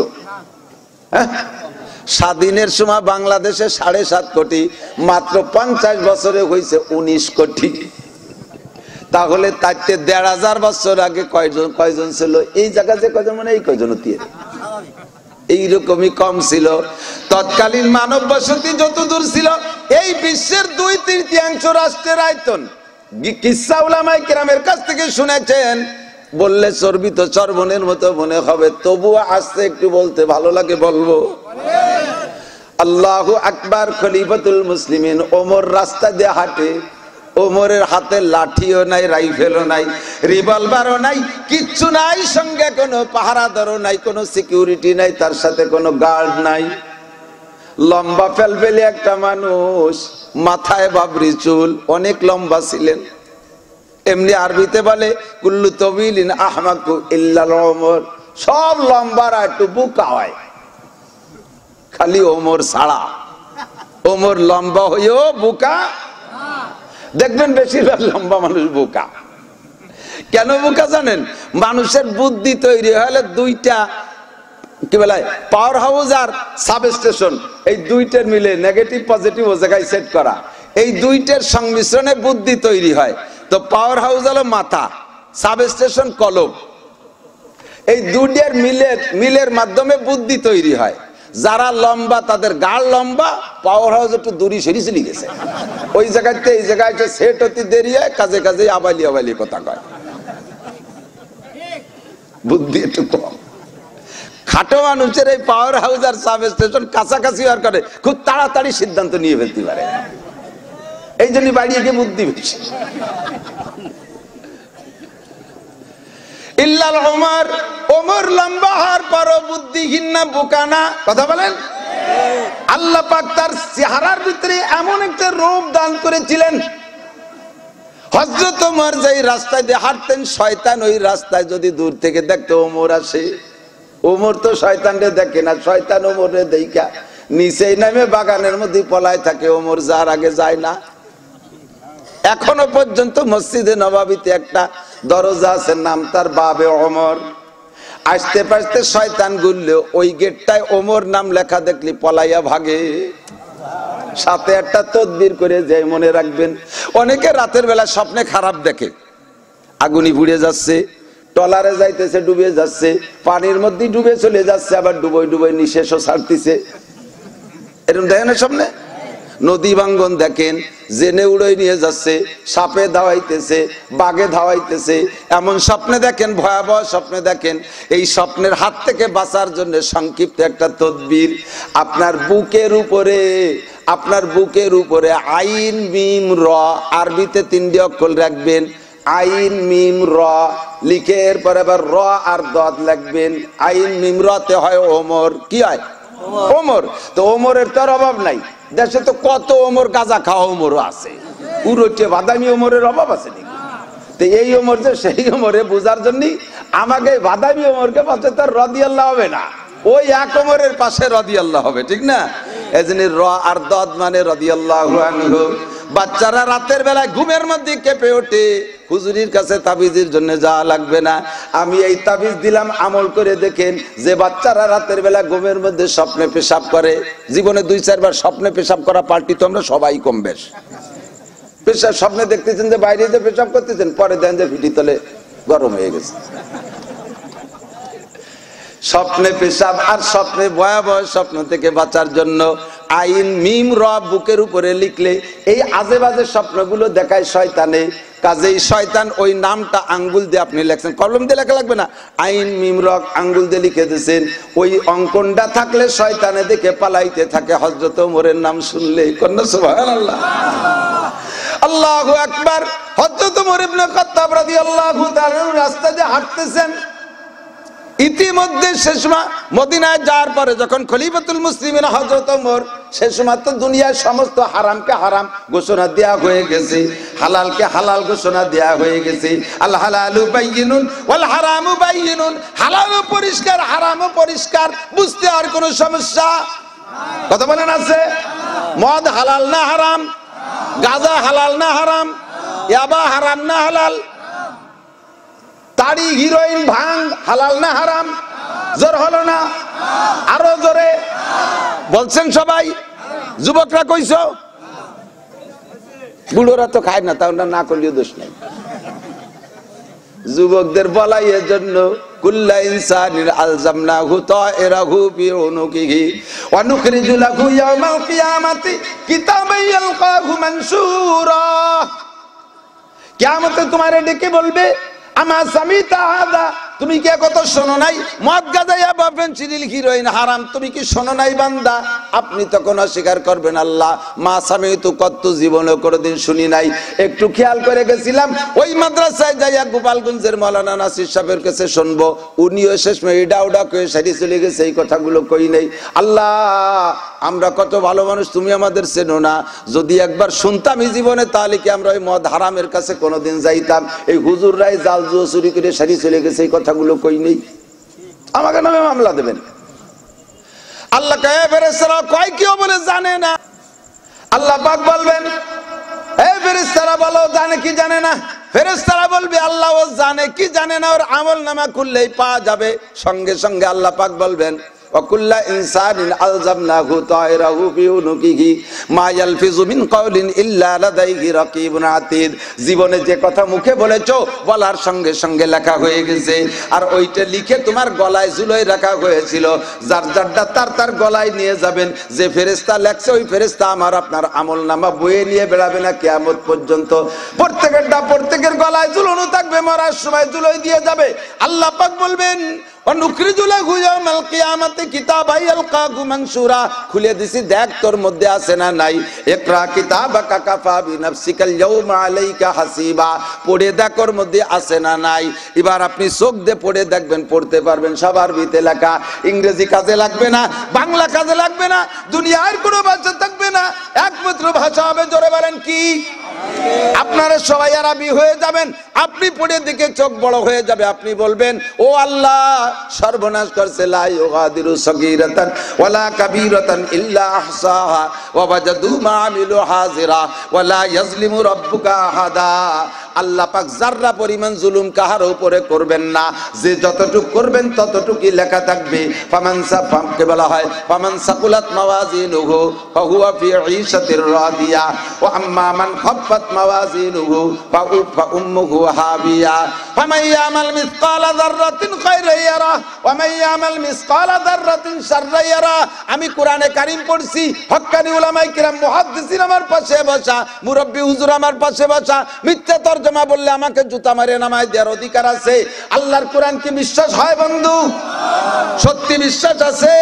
স্বাধীনের সময় বাংলাদেশে 7.5 কোটি, মাত্র 50 বছরে হয়েছে 19 কোটি। তাহলে তাইতে 1,500 বছর আগে কয়জন ছিল? এই জায়গাতে কয়জন, মানে এই কয়জন এইরকমই কম ছিল। তৎকালীন মানব বসতি যত দূর ছিল, এই বিশ্বের 2/3 রাষ্ট্রের আয়তন। কিসসা উলামায়ে কেরামের কাছ থেকে শুনেছেন, বললে চর্বিত চর্বণের মতো মনে হবে, তবুও আসতে একটু বলতে ভালো লাগে, বলবো। আল্লাহু আকবার। খলিফাতুল মুসলিমিন ওমর রাস্তা দিয়ে হাঁটে, ওমরের হাতে লাঠিও নাই, রাইফেলও নাই, রিভলভারও নাই, কিচ্ছু নাই, সঙ্গে কোনো পাহারাদারও নাই, কোনো সিকিউরিটি নাই, তার সাথে কোনো গার্ড নাই। লম্বা ফেলফেলে একটা মানুষ, মাথায় বাবরি চুল, অনেক লম্বা ছিলেন। এমনি আরবিতে বলে কুল্লু তবিলিন আহমাকু ইল্লাল ওমর, সব লম্বারা একটু বুকা হয়, খালি ওমর ছাড়া। ওমর লম্বা হয়েও বুকা। দেখবেন বেশিরভাগ লম্বা মানুষ বোকা। কেন বোকা জানেন? মানুষের বুদ্ধি তৈরি হলে দুইটা কি বলে পাওয়ার হাউস আর সাব স্টেশন, এই দুইটার মিলে নেগেটিভ পজিটিভ ও জায়গায় সেট করা, এই দুইটার সংমিশ্রণে বুদ্ধি তৈরি হয়। তো পাওয়ার হাউস হলো মাথা, সাব স্টেশন কলম, এই দুইটার মিলের মাধ্যমে বুদ্ধি তৈরি হয়। যারা লম্বা তাদের গাড় লম্বা, পাওয়ার হাউস একটু দূরে সরি চলে গেছে, ওই জায়গাতে এই জায়গায় সেট হতে দেরি হয়, কাজে কাজে আবালি আবালি কথা কয়, বুদ্ধি একটু কম। খাটো মানুষের এই পাওয়ার হাউস আর সাব স্টেশন কাছাকাছি হওয়ার কারণে খুব তাড়াতাড়ি সিদ্ধান্ত নিয়ে ফেলতে পারে, এই জন্য বাড়িয়ে গিয়ে বুদ্ধি বেশি। ইল্লাল ওমর, ওমর লম্বা হওয়ার পরও বুদ্ধিহীন না, বোকা না। কথা বলেন। আল্লাহ পাক তার চেহারার ভিতরে এমন একটা রূপ দান করেছিলেন, হযরত ওমর যেই রাস্তায় দিয়ে হাঁটতেন, শয়তান ওই রাস্তায় যদি দূর থেকে দেখতো ওমর আসে, ওমর তো শয়তানরে দেখে না, শয়তান ওমরে দেখা নিচেই নামে বাগানের মধ্যে পলায় থাকে, ওমর যার আগে যায় না। এখনো পর্যন্ত মসজিদে নববীতে একটা দরজা আছে, নাম তার বাবে ওমর। আসতে পারতে শয়তান গুললে ওই গেটটায় ওমর নাম লেখা দেখলি পলাইয়া ভাগে। সাথে একটা তদবির করে যায়, মনে রাখবেন। অনেকে রাতের বেলা স্বপ্নে খারাপ দেখে, আগুনি পুড়ে যাচ্ছে, টলারে যাইতেছে, ডুবে যাচ্ছে, পানির মধ্যে ডুবে চলে যাচ্ছে, আবার ডুবোই ডুবোই নিঃশ্বাসও ছাড়তেছে। এরকম দেখেন স্বপ্নে? নদী ভাঙ্গন দেখেন, জেনে উড়ে নিয়ে যাচ্ছে, সাপে ধাওয়াইতেছে, বাঘে ধাওয়াইতেছে, এমন স্বপ্নে দেখেন, ভয়াবহ স্বপ্নে দেখেন। এই স্বপ্নের হাত থেকে বাঁচার জন্য সংক্ষিপ্ত একটা তদবির, আপনার বুকের উপরে আইন মিম র, আরবিতে 3টি অক্ষর রাখবেন, আইন মিম র লিখে এরপর আবার র আর দদ লিখবেন। আইন মিম রতে হয় ওমর, কি হয়? ওমর। তো ওমরের তো অভাব নাই, দেশে তো কত ওমর, গাঁজা খাওয়া ওমরও আছে, উরোটে বাদামি ওমরের অভাব আছে নাকি? তো এই ওমর যে সেই ওমরে বোঝার জন্য আমাকে বাদামি ওমরকে পাশে তার রাদিয়াল্লাহ হবে না, ওই এক ওমরের পাশে রাদিয়াল্লাহ হবে, ঠিক না? এজন্য র আর দদ মানে রাদিয়াল্লাহু আনহু। বাচ্চারা রাতের বেলায় ঘুমের মধ্যে কেঁপে ওঠে, হুজুরির কাছে তাবিজের জন্য যাওয়া লাগবে না, আমি এই তাবিজ দিলাম, আমল করে দেখেন। যে বাচ্চারা রাতের বেলা ঘুমের মধ্যে স্বপ্নে পেশাব করে, জীবনে 2-4 বার স্বপ্নে পেশাব করা পার্টি তো আমরা সবাই কম বেশ। পেশাব স্বপ্নে দেখতেছেন যে বাইরে যে পেশাব করতেছেন, পরে দেন যে ফিটি তলে গরম হয়ে গেছে। স্বপ্নে পেশাব আর স্বপ্নে ভয়াবহ স্বপ্ন থেকে বাঁচার জন্য আইন মিম র বুকের উপরে লিখলে এই আজে বাজে স্বপ্নগুলো দেখায় শয়তানে। কাজেই শয়তান ওই নামটা আঙ্গুল দিয়ে আপনি লেখছেন, কলম দিয়ে লেখা লাগবে না, আইন মিম র আঙ্গুল দিয়ে লিখে দিয়েছেন। ওই অঙ্কনটা থাকলে শয়তানে দেখে পালাইতে থাকে হযরত ওমরের নাম শুনলে। কন্যা সুবহানাল্লাহ, আল্লাহু আকবার। হযরত ওমর ইবনে খাত্তাব রাদিয়াল্লাহু তাআলা রাস্তা দিয়ে হাঁটতেছেন, ইতিমধ্যে সে সময় মদিনায় যাওয়ার পরে যখন খলিফাতুল মুসলিমিন হযরত ওমর, সে সময় তো দুনিয়ার সমস্ত হারামকে হারাম ঘোষণা দেয়া হয়ে গেছে, হালালকে হালাল ঘোষণা দেয়া হয়ে গেছে। আল হালালু বাইয়িনুন ওয়াল হারামু বাইয়িনুন, হালালও পরিষ্কার, হারামও পরিষ্কার, বুঝতে আর কোনো সমস্যা কথা বলেন আছে? মদ হালাল না হারাম? গাঁজা হালাল না হারাম? ইয়াবা হারাম না হালাল? তাড়ি, হিরোইন, ভাঙ হালাল না হারাম? জোর হলো না? আরো জোরে বলছেন সবাই। যুবকরা কইছো? বুড়োরা তো খায় না, তাও না করলেও দোষ নাই। যুবকদের বলাই এর জন্য কুল্লা ইনসানিন আলজামনাহু তাইরাহু বিউনুকিহি ওয়া নুখরিজু লাহু ইয়াওমাল কিয়ামাতি কিতাবান ইয়ালকাহু মানসুরা। কিয়ামতে তোমারে ডেকে বলবে, আমা সামিতা হাদা, তুমি কি কথা শোনো নাই? মদ গাঁজা ইয়াবা ফেনসিডিল হিরোইন হারাম, তুমি কি শোনো নাই বান্দা? আপনি তখন অস্বীকার করবেন, আল্লাহ মা সামিতু, কত জীবনে কোনোদিন শুনি নাই। একটু খেয়াল করে গেছিলাম, ওই মাদ্রাসায় যাইয়া গোপালগঞ্জের মাওলানা নাসির সাহেবের কাছে শুনবো, উনিও শেষমে ইডা উডা কয়ে সারি চলে গেছে, এই কথাগুলো কই নেই। আল্লাহ, আমরা কত ভালো মানুষ, তুমি আমাদের চেনো না। যদি একবার শুনতাম এই জীবনে, তাহলে কি আমরা ওই মদ হারামের কাছে কোনোদিন যাইতাম? এই হুজুররাই জাল জুয়ো চুরি করে সারি চলে গেছে, এই কথাগুলো কই নেই। আমাকে নামে মামলা দেবেন। আল্লাহ কয় ফেরেশতারা কয় কেউ বলে জানে না। আল্লাহ পাক বলবেন, এই ফেরেশতারা বলো জানে কি জানে না? ফেরেশতারা বলবে আল্লাহ ও জানে কি জানে না, ওর আমল নামা খুললেই পাওয়া যাবে। সঙ্গে সঙ্গে আল্লাহ পাক বলবেন, ওয়াকুল্লা ইনসানিন আলজামনাহু তাইরাহু বিউনুকিহি মা ইয়ালফিজু মিন কাওলিন ইল্লা লাদাইহি রাকিবুন আতীদ। জীবনে যে কথা মুখে বলেছো, বলার সঙ্গে সঙ্গে লেখা হয়ে গেছে, আর ওইটা লিখে তোমার গলায় ঝুলোয় রাখা হয়েছিল। যার যারটা তার তার গলায় নিয়ে যাবেন। যে ফেরেশতা লেখছে, ওই ফেরেশতা আমার আপনার আমল নামা বয়ে নিয়ে বেড়াবে না কিয়ামত পর্যন্ত। প্রত্যেকের গলায় ঝুলানো থাকবে, মরার সময় ঝুলোয় দিয়ে যাবে। আল্লাহ পাক বলবেন, খুলে দিছি, দেখ তোর মধ্যে আছে না নাই। ইকরা কিতাবাকা কাফা বিনাফসিকাল ইয়াউমা আলাইকা হাসিবা, পড়ে দেখ ওর মধ্যে আছে না নাই। এবার আপনি চোখ দিয়ে পড়ে দেখবেন, পড়তে পারবেন। সবার ভিতরে লেখা, ইংরেজি কাজে লাগবে না, বাংলা কাজে লাগবে না, দুনিয়ার কোনো ভাষা থাকবে না, একমাত্র ভাষা হবে, জোরে বলেন কি? আপনারা সবাই আরবি হয়ে যাবেন, আপনি পড়ে দিকে চোখ বড় হয়ে যাবে, আপনি বলবেন ও আল্লাহ সর্বনাশ করছে লা ইউগাদিরু সগীরাতান ওয়ালা কাবীরাতান ইল্লা আহসাহা ওয়া ওয়াজাদু মা আমিলু হাজিরা ওয়া লা ইয়াজলিমু রাব্বুকা আহাদা। আল্লাহ পাক যাররা পরিমাণ জুলুম কাহার উপরে করবেন না, যে যতটুক করবেন ততটুকুই লেখা থাকবে। ফামানকে বলা হয় ফামান সাকুলাত মাওয়াজিনুহু ফাহুয়া ফি ঈশাতির রাদিয়া ওয়া আম্মা মান খাফফাত মাওয়াজিনুহু ফাউম্মুহু হাবিয়া ফামান ইয়ামাল মিসকালা যাররাতিন খায়রান ইয়ারা ওয়া মান ইয়ামাল মিসকালা যাররাতিন শাররান ইয়ারা। আমি কোরআনে কারীম পড়ছি, হক্কানি উলামায়ে কিরাম মুহাদ্দিসিন আমার পাশে বসা, মুরব্বি হুজুর আমার পাশে বসা, মিথ্যা তরজমা বললে আমাকে জুতা মারে নামায় দেওয়ার অধিকার আছে। আল্লাহর কোরআন কি বিশ্বাস হয় বন্ধু? সত্যি বিশ্বাস আছে?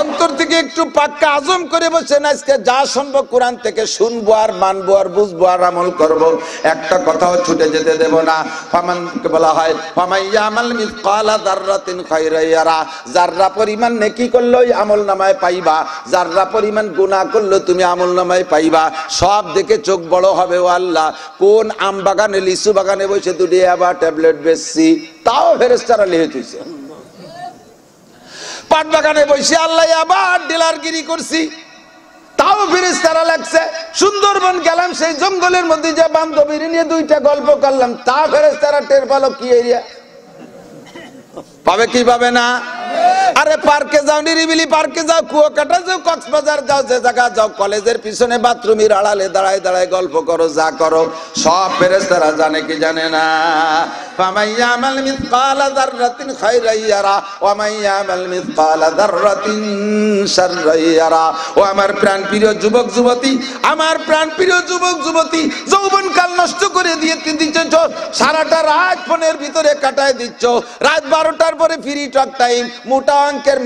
অন্তর থেকে একটু পাক্কা আজম করে বসেন, আজকে যা সম্ভব কোরআন থেকে শুনবো আর মানবো আর বুঝবো আর আমল করবো, একটা কথাও ছুটে যেতে দেব না। ফামানকে বলা হয় ফামাইয়ামাল মিসকালা যাররাতিন খায়রান ইয়ারা। যাররা পরিমাণ নেকি করলে আমল নামায় পাইবা, যাররা পরিমাণ গুনাহ করলে তুমি আমল নামায় পাইবা। সব দেখে চোখ বড় হবে, ও আল্লাহ কোন আম বাগানে লিচু বাগানে বসে দুটি আবার ট্যাবলেট বেচছি, তাও ফেরেশতারা লিখে দিয়েছে। পাট বাগানে বসে আল্লাহ আবার ডিলারগিরি করছি, তাও ফেরেশতারা লাগছে। সুন্দরবন গেলাম, সেই জঙ্গলের মধ্যে যে বান্ধবীর নিয়ে দুইটা গল্প করলাম, তা ফেরেশতারা টের পালো কি এরিয়া পাবে কি পাবে না। আরে পার্কে যাও, নিরিবিলি পার্কে যাও, কুয়াকাটা যাও, কক্সবাজার যাও, যে জায়গা যাও, কলেজের পিছনে বাথরুমের আড়ালে দাঁড়ায় দাঁড়ায় গল্প করো, যা করো সব ফেরেশতারা জানে কি জানে না। ফামাইয়ামাল মিসকালা যাররাতিন খায়রান ইয়ারা ওয়া মাইয়ামাল মিসকালা যাররাতিন শাররান ইয়ারা। ও আমার প্রাণ প্রিয় যুবক যুবতী, আমার প্রাণ প্রিয় যুবক যুবতী, যৌবন কাল নষ্ট করে দিয়ে দিচ্ছ, সারাটা রাত ফোনের ভিতরে কাটায় দিচ্ছ, রাত 12টার পরে ফ্রি টক টাইম মোটা অঙ্কের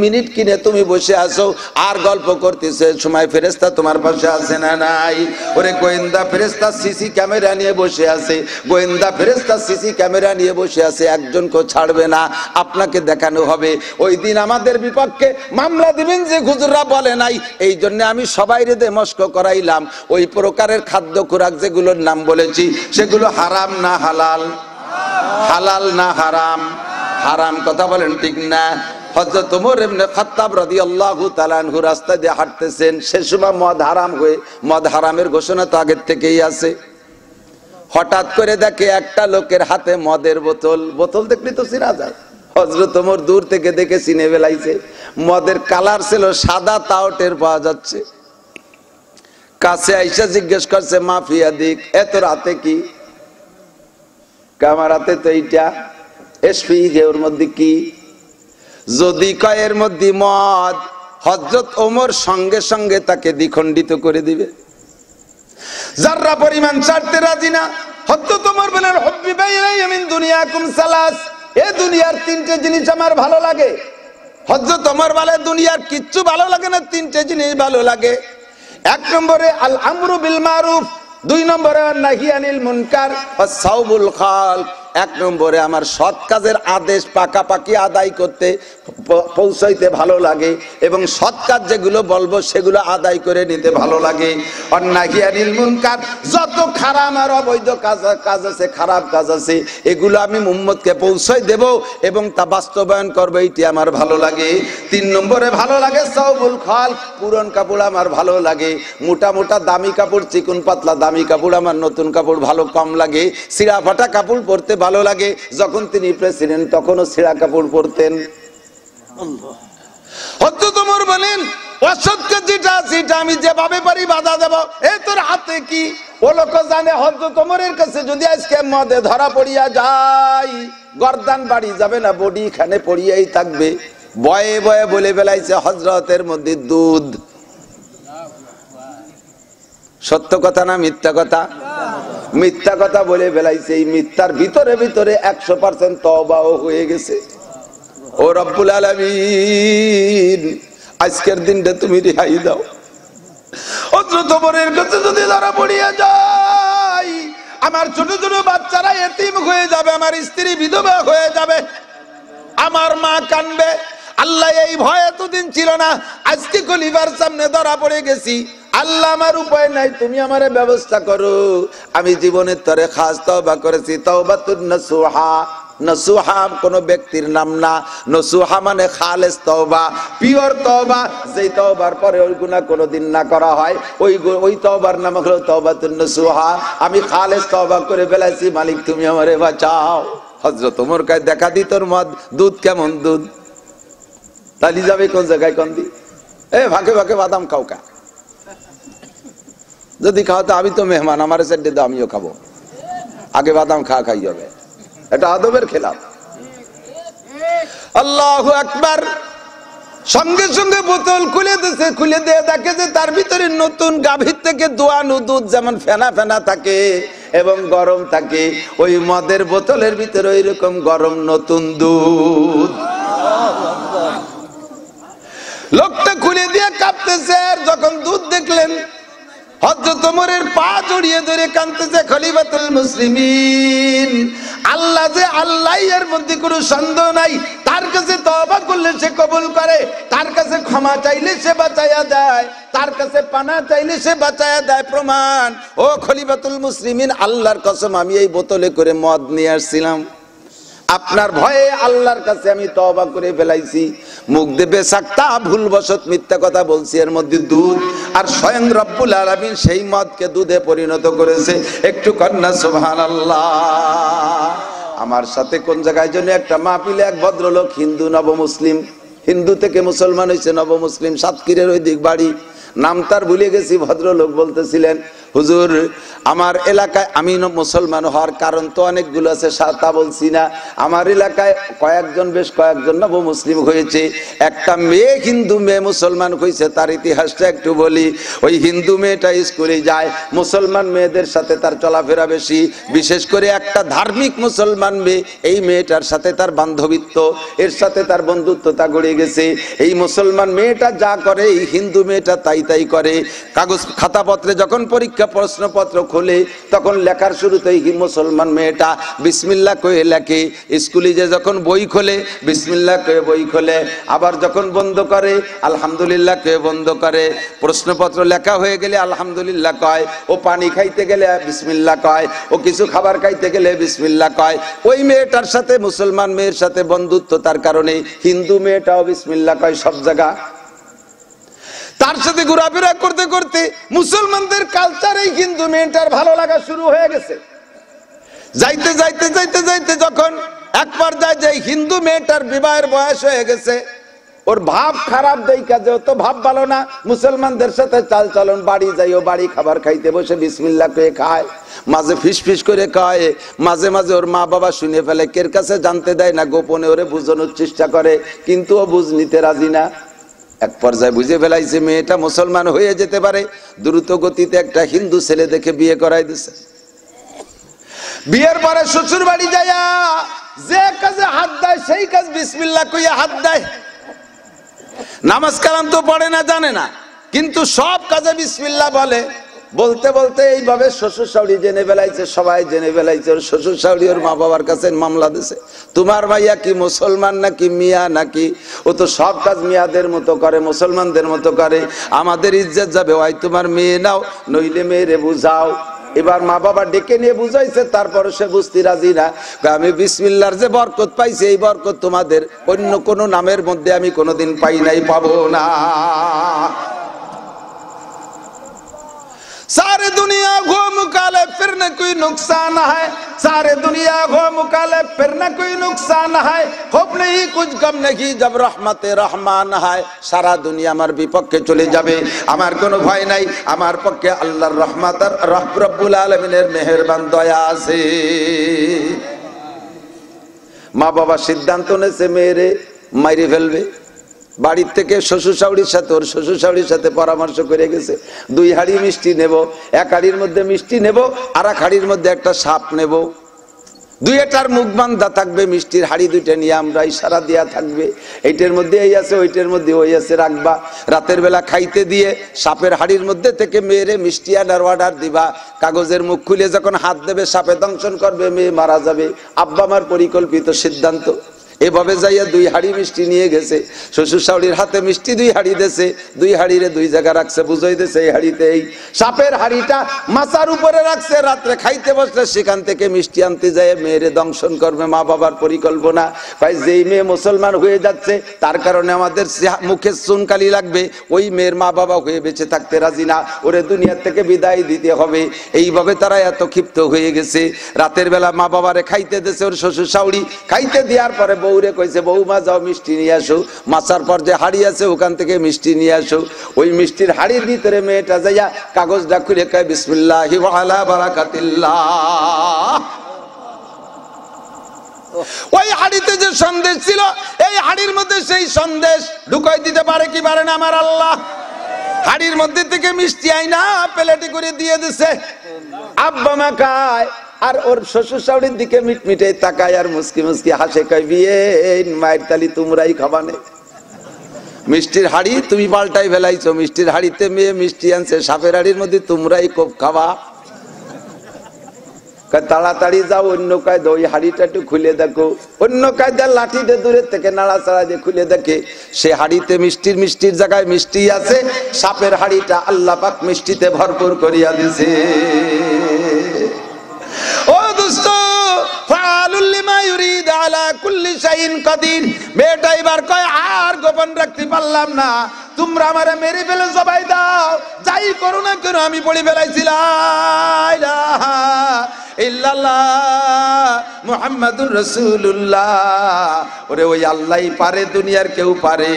মিনিট কিনে তুমি বসে আছো আর গল্প করতেছে, সময় ফেরেশতা তোমার পাশে আছে না নাই? ওরে গোয়েন্দা ফেরেশতা সিসি ক্যামেরা নিয়ে বসে আছে, গোয়েন্দা ফেরেশতা সিসি ক্যামেরা নিয়ে বসে আছে, একজনকে ছাড়বে না, আপনাকে দেখানো হবে। ওই দিন আমাদের বিপক্ষে মামলা দিবেন যে হুজুররা বলে নাই, এই জন্য আমি সবাই রেদে মস্ক করাইলাম। ওই প্রকারের খাদ্য খোরাক যেগুলোর নাম বলেছি সেগুলো হারাম না হালাল? হালাল না হারাম? হারাম কথা বলেন ঠিক না? হযরত ওমর ইবনে খাত্তাব রাদিয়াল্লাহু তাআলা আনহু রাস্তা দিয়ে হাঁটতেছেন, সে সময় মদ হারাম হয়ে, মদ হারামের ঘোষণা তো আগের থেকেই আছে। হঠাৎ করে দেখে একটা লোকের হাতে মদের বোতল, বোতল দেখলে তো চিনা যায়। হযরত ওমর দূর থেকে দেখে চিনে ফেলাইছে, মদের কালার ছিল সাদা, তাও টের পাওয়া যাচ্ছে। কাছে আইসা জিজ্ঞেস করছে মাফিয়া দিক, এত রাতে কি? আমার হাতে তো এইটা এসপি, ওর মধ্যে কি? যদি কয় এর মধ্যে মদ, হযরত ওমর সঙ্গে সঙ্গে তাকে দ্বিখণ্ডিত করে দিবে, যাররা পরিমাণ ছাড়তে রাজি না। হযরত ওমর বলেন হুব্বিবা ইলাইয়া মিন দুনিয়াকুম সালাস, এই দুনিয়ার তিনটে জিনিস আমার ভালো লাগে। হযরত ওমর বলে দুনিয়ার কিচ্ছু ভালো লাগে না, তিনটে জিনিস ভালো লাগে। এক নম্বরে আল আমরু বিল মারুফ, দুই নম্বরে নাহি আনিল মুনকার ওয়াস সাওবুল খাল, এক নম্বরে আমার সৎ কাজের আদেশ পাকাপাকি আদায় করতে পৌঁছাইতে ভালো লাগে, এবং সৎ কাজ যেগুলো বলবো সেগুলো আদায় করে নিতে ভালো লাগে। আর নাহি আনিল মুনকার, যত খারাপ আর অবৈধ কাজ আছে, খারাপ কাজ আছে, এগুলো আমি উম্মতকে পৌঁছাই দেব এবং তা বাস্তবায়ন করবো, এইটি আমার ভালো লাগে। তিন নম্বরে ভালো লাগে সাওবুল খাল, পুরন কাপড় আমার ভালো লাগে, মোটা মোটা দামি কাপড়, চিকন পাতলা দামি কাপড় আমার, নতুন কাপড় ভালো কম লাগে। ছিঁড়া ফাটা কাপড় পরতে ভালো লাগে, যখন তিনি প্রেসিডেন্ট তখনও ছিঁড়া কাপড় পরতেন। হযরত ওমর বলেন অসৎ কাজ যেটা আছে এটা আমি যেভাবে পারি বাধা দেব। এ তোর হাতে কি? ও লোক জানে হযরত ওমরের কাছে যদি আজকে মদে ধরা পড়িয়া যায়, গর্দান বাড়ি যাবে না, বডি খানে পড়িয়াই থাকবে। বয়ে বয়ে বলে বেলাইছে হযরতের মধ্যে দুধ। সত্য কথা না মিথ্যা কথা? মিথ্যা কথা বলে বেলাইছে। এই মিথ্যার ভিতরে ভিতরে 100% তওবাও হয়ে গেছে। ও রব্বুল আলামিন, আজকের দিনটা তুমি রেহাই দাও। হযরত ওমরের কাছে যদি ধরা পড়িয়া যায়, আমার ছোট ছোট বাচ্চারা এতিম হয়ে যাবে, আমার স্ত্রী বিধবা হয়ে যাবে, আমার মা কানবে। আল্লাহ এই ভয় এতদিন ছিল না, আজকে খলিফার সামনে ধরা পড়ে গেছি, আল্লাহ আমার উপায় নাই, তুমি আমারে ব্যবস্থা করো। আমি জীবনের তরে খাস তওবা করেছি, তাওবাতুন নাসুহা। নসুহা কোন ব্যক্তির নাম না, নসুহা মানে খালেস তওবা, পিওর তওবা, যেই তওবার পরে ওই গুনাহ কোনোদিন না করা হয়, ওই তওবার নাম হলো তাওবাতুন নসুহা। আমি খালেস তওবা করে ফেলেছি, মালিক তুমি আমারে বাঁচাও। হযরত ওমর কয় দেখা দি তোর মদ, দুধ কেমন দুধ, তালি যাবে কোন জায়গায় কোন দি, এ ভাগে ভাগে বাদাম খাও কা, যদি খাও তো আমি তো মেহমান, আমার সাথে দাও আমিও খাবো, আগে বাদাম খাই যাবে, এটা আদবের খেলাফ। আল্লাহু আকবার। সঙ্গে সঙ্গে বোতল খুলে দিয়েছে, খুলে দিয়ে দেখে যে তার ভিতরে নতুন গাভীর থেকে দোয়ানো দুধ যেমন ফেনা ফেনা থাকে এবং গরম থাকে, ওই মদের বোতলের ভিতরে ওইরকম গরম নতুন দুধ। লোকটা খুলে দিয়ে কাঁপতেছে, আর যখন দুধ দেখলেন হযরত ওমরের পা জড়িয়ে ধরে কাঁদতেছে, খলিফাতুল মুসলিমিন, আল্লাহ যে আল্লাহ, এর মধ্যে কোনো সন্দেহ নাই, তার কাছে তওবা করলে সে কবুল করে, তার কাছে ক্ষমা চাইলে সে বাঁচায়া দেয়, তার কাছে পানা চাইলে সে বাঁচায়া দেয়। প্রমাণ, ও খলিফাতুল মুসলিমিন, আল্লাহর কসম আমি এই বোতলে করে মদ নিয়ে আসছিলাম, আপনার ভয়ে আল্লাহর কাছে আমি তওবা করে ফেলাইছি, মুখ দিয়ে বেশাক্তা ভুলবশত মিথ্যা কথা বলছি, এর মধ্যে দুধ, আর স্বয়ং রব্বুল আলামিন সেই মদকে দুধে পরিণত করেছে। একটু কন্যা সুবহানাল্লাহ। আমার সাথে কোন জায়গায় জন্য একটা মাহফিলে এক ভদ্রলোক, হিন্দু নবমুসলিম, হিন্দু থেকে মুসলমান হয়েছে, নবমুসলিম, সাতক্ষীরের ওই দিক বাড়ি, নাম তার ভুলে গেছি, ভদ্রলোক বলতেছিলেন, হুজুর আমার এলাকায়, আমি মুসলমান হওয়ার কারণ তো অনেকগুলো আছে, তা বলছি না, আমার এলাকায় বেশ কয়েকজন নব মুসলিম হয়েছে, একটা মেয়ে হিন্দু মেয়ে মুসলমান হয়েছে, তার ইতিহাসটা একটু বলি। ওই হিন্দু মেয়েটা স্কুলে যায়, মুসলমান মেয়েদের সাথে তার চলাফেরা বেশি, বিশেষ করে একটা ধার্মিক মুসলমান মেয়ে, এই মেয়েটার সাথে তার বান্ধবিত্ব, এর সাথে তার বন্ধুত্বতা গড়ে গেছে। এই মুসলমান মেয়েটা যা করে, এই হিন্দু মেয়েটা তাই করে। কাগজ খাতাপত্রে যখন পরীক্ষা প্রশ্নপত্র খোলে, তখন লেখার শুরুতেই মুসলমান মেয়েটা বিসমিল্লাহ কয়ে লেখে, স্কুলে যে যখন বই খোলে বিসমিল্লাহ কয়ে বই খোলে, আবার যখন বন্ধ করে আলহামদুলিল্লাহ কয়ে বন্ধ করে, প্রশ্নপত্র লেখা হয়ে গেলে আলহামদুলিল্লাহ কয়, ও পানি খাইতে গেলে বিসমিল্লাহ কয়, ও কিছু খাবার খাইতে গেলে বিসমিল্লাহ কয়। ওই মেয়েটার সাথে, মুসলমান মেয়ের সাথে বন্ধুত্ব, তার কারণে হিন্দু মেয়েটাও বিসমিল্লাহ কয় সব জায়গা। তার সাথে ঘোরাফেরা করতে করতে মুসলমানদের কালচারে হিন্দু মেয়েটার ভালো লাগা শুরু হয়ে গেছে। যাইতে যাইতে যাইতে যাইতে যখন এক পর্যায়ে যে হিন্দু মেয়েটার বিবাহের বয়স হয়ে গেছে, ওর ভাব খারাপ দেখা, যেহেতু ভাব ভালো না, মুসলমানদের সাথে চাল চলন, বাড়ি যাইও, বাড়ি খাবার খাইতে বসে বিসমিল্লাহ করে খায়, মাঝে ফিস ফিস করে খায়, মাঝে মাঝে ওর মা বাবা শুনে ফেলে, কের কাছে জানতে দেয় না, গোপনে ওরে বুঝানোর চেষ্টা করে, কিন্তু ও বুঝ নিতে রাজি না। এক পর্যায়ে বুঝে ফেলাইছে মেয়েটা মুসলমান হয়ে যেতে পারে, দ্রুত গতিতে একটা হিন্দু ছেলে দেখে বিয়ে করাই দিছে। বিয়ের পরে শ্বশুর বাড়ি যাইয়া যে কাজে হাত দেয়, সেই কাজ বিসমিল্লাহ কইয়া হাত দেয়। নামাজ কালাম তো পড়ে না, জানে না, কিন্তু সব কাজে বিসমিল্লাহ বলে। বলতে বলতে এইভাবে শ্বশুর শাশুড়ি জেনে ফেলাইছে, সবাই জেনে ফেলাইছে। ওর শ্বশুর শাশুড়ি ওর মা বাবার কাছে মামলা দিছে, তোমার ভাইয়া কি মুসলমান নাকি মিয়া নাকি, ও তো সব কাজ মিয়াদের মতো করে, মুসলমানদের মতো করে, আমাদের ইজ্জত যাবে, ওই তোমার মেয়ে নাও, নইলে মেয়েরে বুঝাও। এবার মা বাবা ডেকে নিয়ে বুঝাইছে, তারপরে সে বুঝতে রাজি না। আমি বিসমিল্লাহর যে বরকত পাইছি, এই বরকত তোমাদের অন্য কোনো নামের মধ্যে আমি কোনোদিন পাই নাই, পাবো না। सारे दुनिया घूम काले फिर न कोई नुकसान है, सारे दुनिया घूम काले फिर न कोई नुकसान है, खूब नहीं कुछ कम नहीं जब रहमते रहमान है। सारा दुनिया আমার বিপক্ষে চলে যাবে, আমার কোনো ভয় নাই, আমার পক্ষে আল্লাহর রহমত আর রব্বুল আলামিনের মেহেরবান দয়া আছে। মা বাবা সিদ্ধান্ত নেছে মেয়েরে মাইরে ফেলবে। বাড়ির থেকে শ্বশুর শাশুড়ির সাথে, ওর শ্বশুর শাশুড়ির সাথে পরামর্শ করে গেছে, 2 হাঁড়ি মিষ্টি নেব, 1 হাঁড়ির মধ্যে মিষ্টি নেব, আর 1 হাঁড়ির মধ্যে একটা সাপ নেব, 2টার মুখ বান্ধা থাকবে, মিষ্টির হাঁড়ি 2টা নিয়ে আমরা ইশারা দেয়া থাকবে, এইটার মধ্যে এই আছে, ওইটার মধ্যে ওই আছে, রাখবা। রাতের বেলা খাইতে দিয়ে সাপের হাঁড়ির মধ্যে থেকে মেয়েরে মিষ্টি আনার অর্ডার দিবা। কাগজের মুখ খুলে যখন হাত দেবে, সাপে দংশন করবে, মেয়ে মারা যাবে। আব্বা আমার পরিকল্পিত সিদ্ধান্ত। এভাবে যাইয়া 2 হাড়ি মিষ্টি নিয়ে গেছে। শ্বশুর শাশুড়ির হাতে মিষ্টি 2 হাড়ি দেছে, 2 হাড়িরে 2 জায়গা রাখছে, বুঝাই দিয়েছে এই হাড়িতে এই সাপের হাড়িটা মাচার উপরে রাখছে। রাত্রে খাইতে বসলে সেখান থেকে মিষ্টি আনতে যায়, মেয়েরে দংশন করবে। মা বাবার পরিকল্পনা, ভাই যেই মেয়ে মুসলমান হয়ে যাচ্ছে তার কারণে আমাদের মুখে চুনকালি লাগবে, ওই মেয়ের মা বাবা হয়ে বেঁচে থাকতে রাজি না, ওরে দুনিয়ার থেকে বিদায় দিতে হবে। এইভাবে তারা এত ক্ষিপ্ত হয়ে গেছে। রাতের বেলা মা বাবারে খাইতে দিয়েছে ওর শ্বশুর শাশুড়ি। খাইতে দেওয়ার পরে বউরে কইছে, বউমা যাও মিষ্টি নিয়ে আসো, মাছার পর যে হাড়ি আছে ওখান থেকে মিষ্টি নিয়ে আসো। ওই মিষ্টির হাড়ির ভিতরে মেয়েটা যাইয়া কাগজটা খুলে কয় বিসমিল্লাহি ওয়া আলা বারাকাতিল্লাহ। ওই হাড়িতে যে সন্দেশ ছিল, এই হাড়ির মধ্যে সেই সন্দেশ ঢুকাই দিতে পারে কি পারে না আমার আল্লাহ? হাড়ির মধ্যে থেকে মিষ্টি আইনা প্লেটে করে দিয়ে দিছে। আব্বা মা খায়, আর ওর শ্বশুর শাশুড়ির দিকে মিটমিটে তাকায় আর মুস্কি মুস্কি হাসে, কয় বিয়ে মায়ের তালি তোমরাই খাবানে। মিষ্টির হাড়ি তুমি পাল্টাই ফেলাইছো, মিষ্টির হাড়িতে মেয়ে মিষ্টি আনছে, সাপের হাড়ির মধ্যে তোমরাই কোপ খাওয়া। তাড়াতাড়ি যাও, অন্য কায়দা ওই হাড়িটা একটু খুলে দেখো। অন্য কায়দা লাঠি দিয়ে দূরের থেকে নাড়াচাড়া দিয়ে খুলে দেখে সে হাড়িতে মিষ্টির জায়গায় মিষ্টি আছে, সাপের হাড়িটা আল্লাহ পাক মিষ্টিতে ভরপুর করিয়া দিছে। ও দোস্ত, ফাআলুল লিমা ইউরিদ আলা কুল্লি শাইইন কাদির। মেয়েটা এবার কয় আর গোপন রাখতে পারলাম না, তোমরা আমারে মেরে ফেলে জবাই দাও, যাই করো না কেন আমি পড়ে ফেলাইছি লা ইলাহা ইল্লাল্লাহ মুহাম্মাদুর রাসূলুল্লাহ। ওরে ওই আল্লাহই পারে, দুনিয়ার কেউ পারে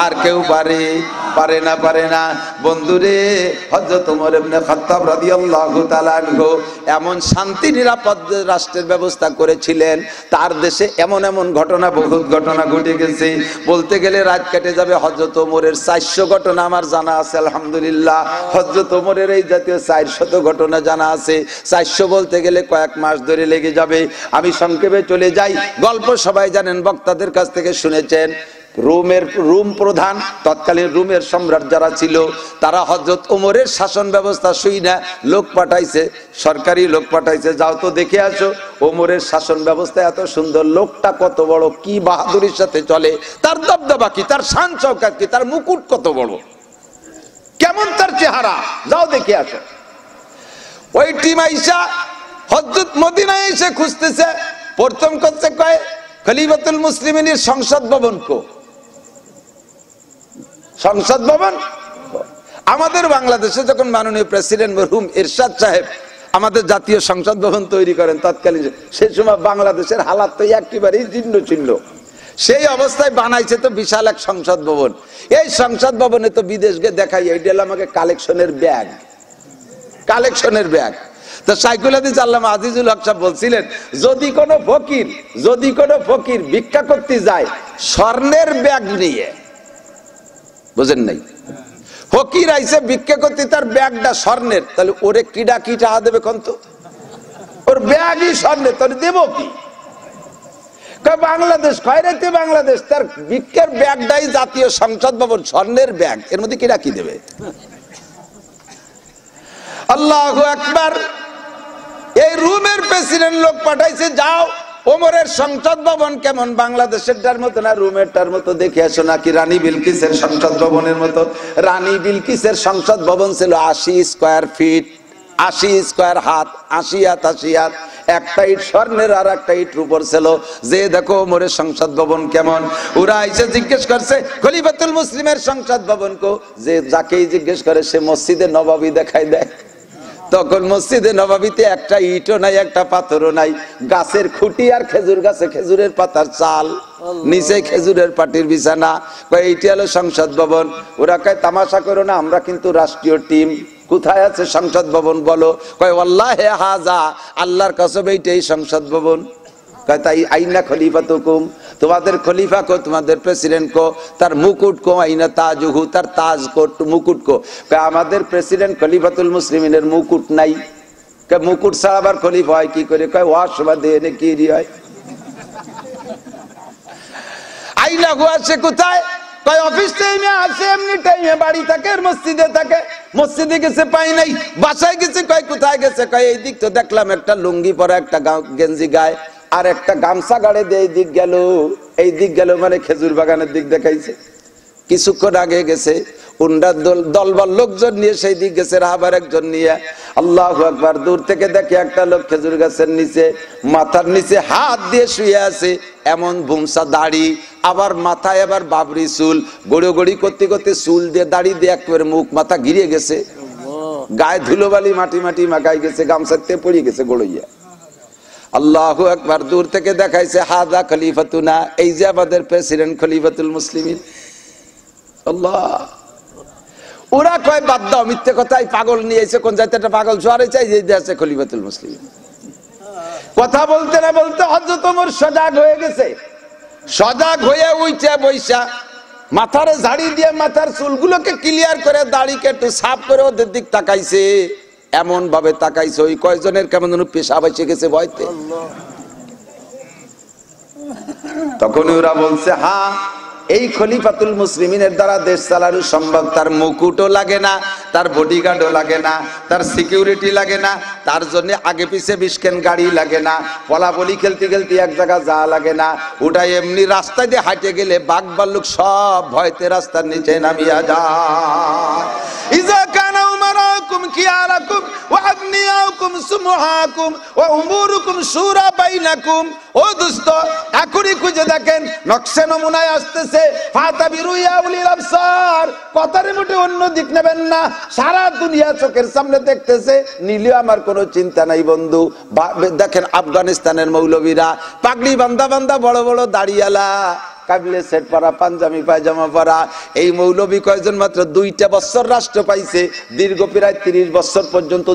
আর কেউ পারে না। বন্ধুরে, হযরত ওমর ইবনে খাত্তাব রাদিয়াল্লাহু তাআলা আনহু এমন শান্তি নিরাপদ রাষ্ট্রের ব্যবস্থা করেছিলেন, তার দেশে এমন ঘটনা, বহুত ঘটনা ঘটে গেছে। বলতে গেলে রাত কেটে যাবে। হযরত ওমরের 400 ঘটনা আমার জানা আছে আলহামদুলিল্লাহ। হযরত ওমরের এই জাতীয় 400 ঘটনা জানা আছে। 400 বলতে গেলে কয়েক মাস ধরে লেগে যাবে। আমি সংক্ষেপে চলে যাই। গল্প সবাই জানেন, বক্তাদের কাছ থেকে শুনেছেন। রোম প্রধান, তৎকালীন রোমের সম্রাট যারা ছিল, তারা হযরত ওমরের শাসন ব্যবস্থা শুই না লোক পাঠাইছে, সরকারি লোক পাঠাইছে, যাও তো দেখে আসো ওমরের শাসন ব্যবস্থা এত সুন্দর, লোকটা কত বড়, কি বাহাদুরির সাথে চলে, তার দবদবা কি, তার শান চৌকাত কি, তার মুকুট কত বড়, কেমন তার চেহারা, যাও দেখে আসো। ওই টিম আইসা হযরত মদিনায় এসে খুঁজতেছে। প্রথম করছে কয় খলিফাতুল মুসলিমিনের সংসদ ভবন কো? সংসদ ভবন আমাদের বাংলাদেশে যখন মাননীয় প্রেসিডেন্ট মরহুম এরশাদ সাহেব আমাদের জাতীয় সংসদ ভবন তৈরি করেন, তৎকালীন সেই সময় বাংলাদেশের হালাত তো একেবারেই জীর্ণ ছিল। সেই অবস্থায় বানাইছে তো বিশাল এক সংসদ ভবন। এই সংসদ ভবনে তো বিদেশকে দেখাই, এইটা হলো আমাকে কালেকশনের ব্যাগ। তো সাইকুল হাদিস আল্লামা আজিজুল হক সাহেব বলছিলেন, যদি কোনো ফকির ভিক্ষা করতে যায় স্বর্ণের ব্যাগ নিয়ে, বুঝেন নাই, ফকির আইসে ভিক্ষা করতে, তার ব্যাগটা স্বর্ণের, তাহলে ওরে কি টাকা দেবে কোন? তো ওর ব্যাগই স্বর্ণের, তোর দেব কি? বাংলাদেশ খয়রাতে বাংলাদেশ, তার ভিক্ষার ব্যাগটাই জাতীয় সংসদ ভবন, স্বর্ণের ব্যাগ, এর মধ্যে কি দেবে? আল্লাহু আকবার। এই রোমের প্রেসিডেন্ট লোক পাঠাইছে, যাও ওমরের সংসদ ভবন কেমন, বাংলাদেশেরটার মতো না রোমেরটার মতো দেখে আসো, নাকি রানী বিলকিসের সংসদ ভবনের মতো। রানী বিলকিসের সংসদ ভবন ছিল 80 স্কয়ার ফিট, 80 স্কয়ার হাত, 80 হাত, একটা ইট স্বর্ণের আর একটা ইট রূপর ছিল। যে দেখো ওমরের সংসদ ভবন কেমন। ওরা এসে জিজ্ঞেস করছে খলিফাতুল মুসলিমের সংসদ ভবন কো? যে যাকেই জিজ্ঞেস করে সে মসজিদে নববী দেখাই দেয়। তখন মসজিদে নববীতে একটা ইটও নাই, একটা পাথরও নাই, গাছের খুঁটি আর খেজুর গাছে খেজুরের পাতার চাল, নিচে খেজুরের পাটির বিছানা। কয় এইটি হলো সংসদ ভবন। ওরা কয় তামাশা করো না, আমরা কিন্তু রাষ্ট্রীয় টিম। কোথায় আছে সংসদ ভবন বলো? কয় ওয়াল্লাহি হাযা, আল্লাহর কসম এইটাই সংসদ ভবন। কয় তাই আইনা খলিফাতুকুম, তোমাদের খলিফা কো, তোমাদের প্রেসিডেন্ট কো, তার মুকুট কো, আইনা তাজুহু, তার তাজ কো, মুকুট কো? কয় আমাদের প্রেসিডেন্ট খলিফাতুল মুসলিমিনের মুকুট নাই। কয় মুকুট ছাড়া আবার খলিফা হয় কি করে? কয় ওয়াসবা দেনে কি হয়। আইনা গো আছে কোথায়? কয় অফিস টাইমে আসে, এমনি টাইমে বাড়ি থাকে, মসজিদে থাকে। মসজিদে গেছে পাই নাই, বাসায় গেছে। কয় কোথায় গেছে? কয় এই দিক তো দেখলাম একটা লুঙ্গি পরা, একটা গেঞ্জি গায়ে, আর একটা গামছা গাড়ে দিয়ে এই দিক গেল মানে খেজুর বাগানের দিক দেখাইছে। কিছুক্ষণ আগে গেছে উন্ডার দলবল লোকজন নিয়ে সেই দিক গেছে, আবার একজন নিয়ে। আল্লাহু আকবার। দূর থেকে দেখে একটা লোক খেজুর গাছের নিচে মাথার নিচে হাত দিয়ে শুয়ে আছে, এমন বুমসা দাড়ি, আবার মাথায় আবার বাবরি চুল, গড়ি করতে করতে চুল দিয়ে দাড়ি দিয়ে একেবারে মুখ মাথা ঘিরে গেছে, গায়ে ধুলোবালি মাটি মাটি মাখাই গেছে, গামছাতে পড়ে গেছে গড়ইয়া। আল্লাহু আকবার। দূর থেকে দেখাইছে হাদা খলিফাতুনা, এই যে আমাদের প্রেসিডেন্ট খলিফাতুল মুসলিমিন। আল্লাহ। ওরা কয় বাদ দাও মিথ্যে কথাই, পাগল নিয়ে এসে কোন জায়গায় একটা পাগল জোয়ারে চাই যে আছে খলিফাতুল মুসলিমিন। কথা বলতে না বলতে হযরত ওমর সজাগ হয়ে গেছে। সজাগ হয়ে উইচা বইসা মাথারে ঝাড়ি দিয়ে মাথার চুলগুলোকে ক্লিয়ার করে দাড়িকে একটু সাফ করে ওদের দিক তাকাইছে, এমন ভাবে তাকাইছে ওই কয়জনের কেমন যেন পেশাব এসে গেছে ভয়তে। তখন ওরা বলছে হ্যাঁ এই খলিফাতুল মুসলিমিনের দ্বারা দেশ চালানো সম্ভব। তার মুকুটও লাগে না, তার বডিগার্ডও লাগে না, তার সিকিউরিটি লাগে না, তার জন্য আগে পিছে বিশকেন গাড়ি লাগে না, বলাবলি খেলতে খেলতে এক জায়গা যা লাগে না, ওটা এমনি রাস্তায় দিয়ে হাঁটে গেলে বাঘ ভাল্লুক সব ভয়তে রাস্তার নিচে নামিয়া যায়। ইজা কানা উমারাকুম খিয়ারাকুম ওয়া আগনিয়াকুম সুমহাকুম ওয়া উমুরুকুম শুরা বাইনাকুম। ও দোস্ত এখনই খুঁজে দেখেন, নকশা নমুনায় আসতেছে ফাতাবিরু ইয়া উলিল আবসার। কথার মোটে অন্য দিক নেবেন না, সারা দুনিয়া চোখের সামনে দেখতেছে, নিলেও আমার কোনো চিন্তা নাই বন্ধু। দেখেন আফগানিস্তানের মৌলবীরা পাগড়ি বান্দা বান্দা বড় বড় দাড়িয়ালা, কাবিলে সেট পরা, পাঞ্জাবি পায়জামা পরা। এই মৌলবী কয়েকজন মাত্র 2টা বছর রাষ্ট্র পাইছে, দীর্ঘ প্রায় 30 বছর পর্যন্ত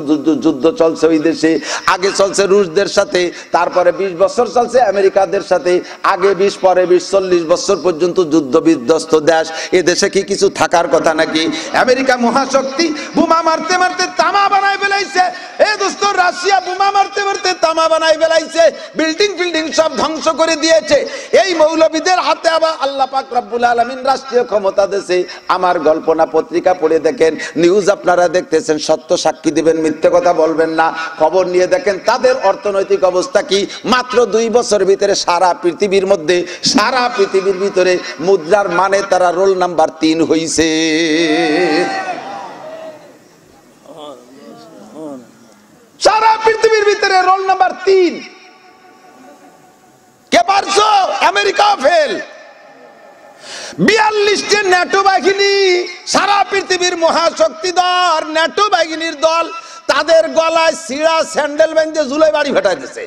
যুদ্ধ চলছে ওই দেশে। আগে চলছে রুশদের সাথে, তারপরে 20 বছর চলছে আমেরিকাদের সাথে, আগে 20 পরে 20, 40 বছর পর্যন্ত যুদ্ধ বিধ্বস্ত দেশ। এ দেশে কি কিছু থাকার কথা নাকি? আমেরিকা মহাশক্তি, বোমা মারতে মারতে তামা বানায় ফেলাইছে। এ দোস্ত রাশিয়া বোমা মারতে মারতে তামা বানায় ফেলাইছে, বিল্ডিং ফিল্ডিং সব ধ্বংস করে দিয়েছে। এই মৌলবীদের হাতে আবার আল্লাহ পাক রব্বুল আলামিন রাষ্ট্রীয় ক্ষমতা দিয়েছে। আমার গল্পনা পত্রিকা পড়ে দেখেন, নিউজ আপনারা দেখতেছেন, সত্য সাক্ষী দিবেন, মিথ্যে কথা বলবেন না। খবর নিয়ে দেখেন তাদের অর্থনৈতিক অবস্থা কি। মাত্র 2 বছর ভিতরে সারা পৃথিবীর ভিতরে মুদ্রার মানে তারা রোল নাম্বার 3 হইছে। সারা পৃথিবীর ভিতরে রোল নাম্বার 3। কে পারছো? America fail. 42টি ন্যাটো বাহিনী, সারা পৃথিবীর মহাশক্তিধর ন্যাটো বাহিনীর দল, তাদের গলায় সিরা স্যান্ডেল বেঁধে ঝুলে বাড়ি ফেটাই দিয়েছে,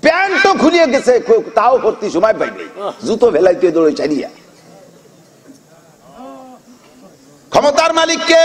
প্যান্টও খুলিয়ে গেছে, তাও ভর্তি সময় পাইনি, জুতো ভেলাইতে দৌড়ে চালিয়া। ক্ষমতার মালিককে।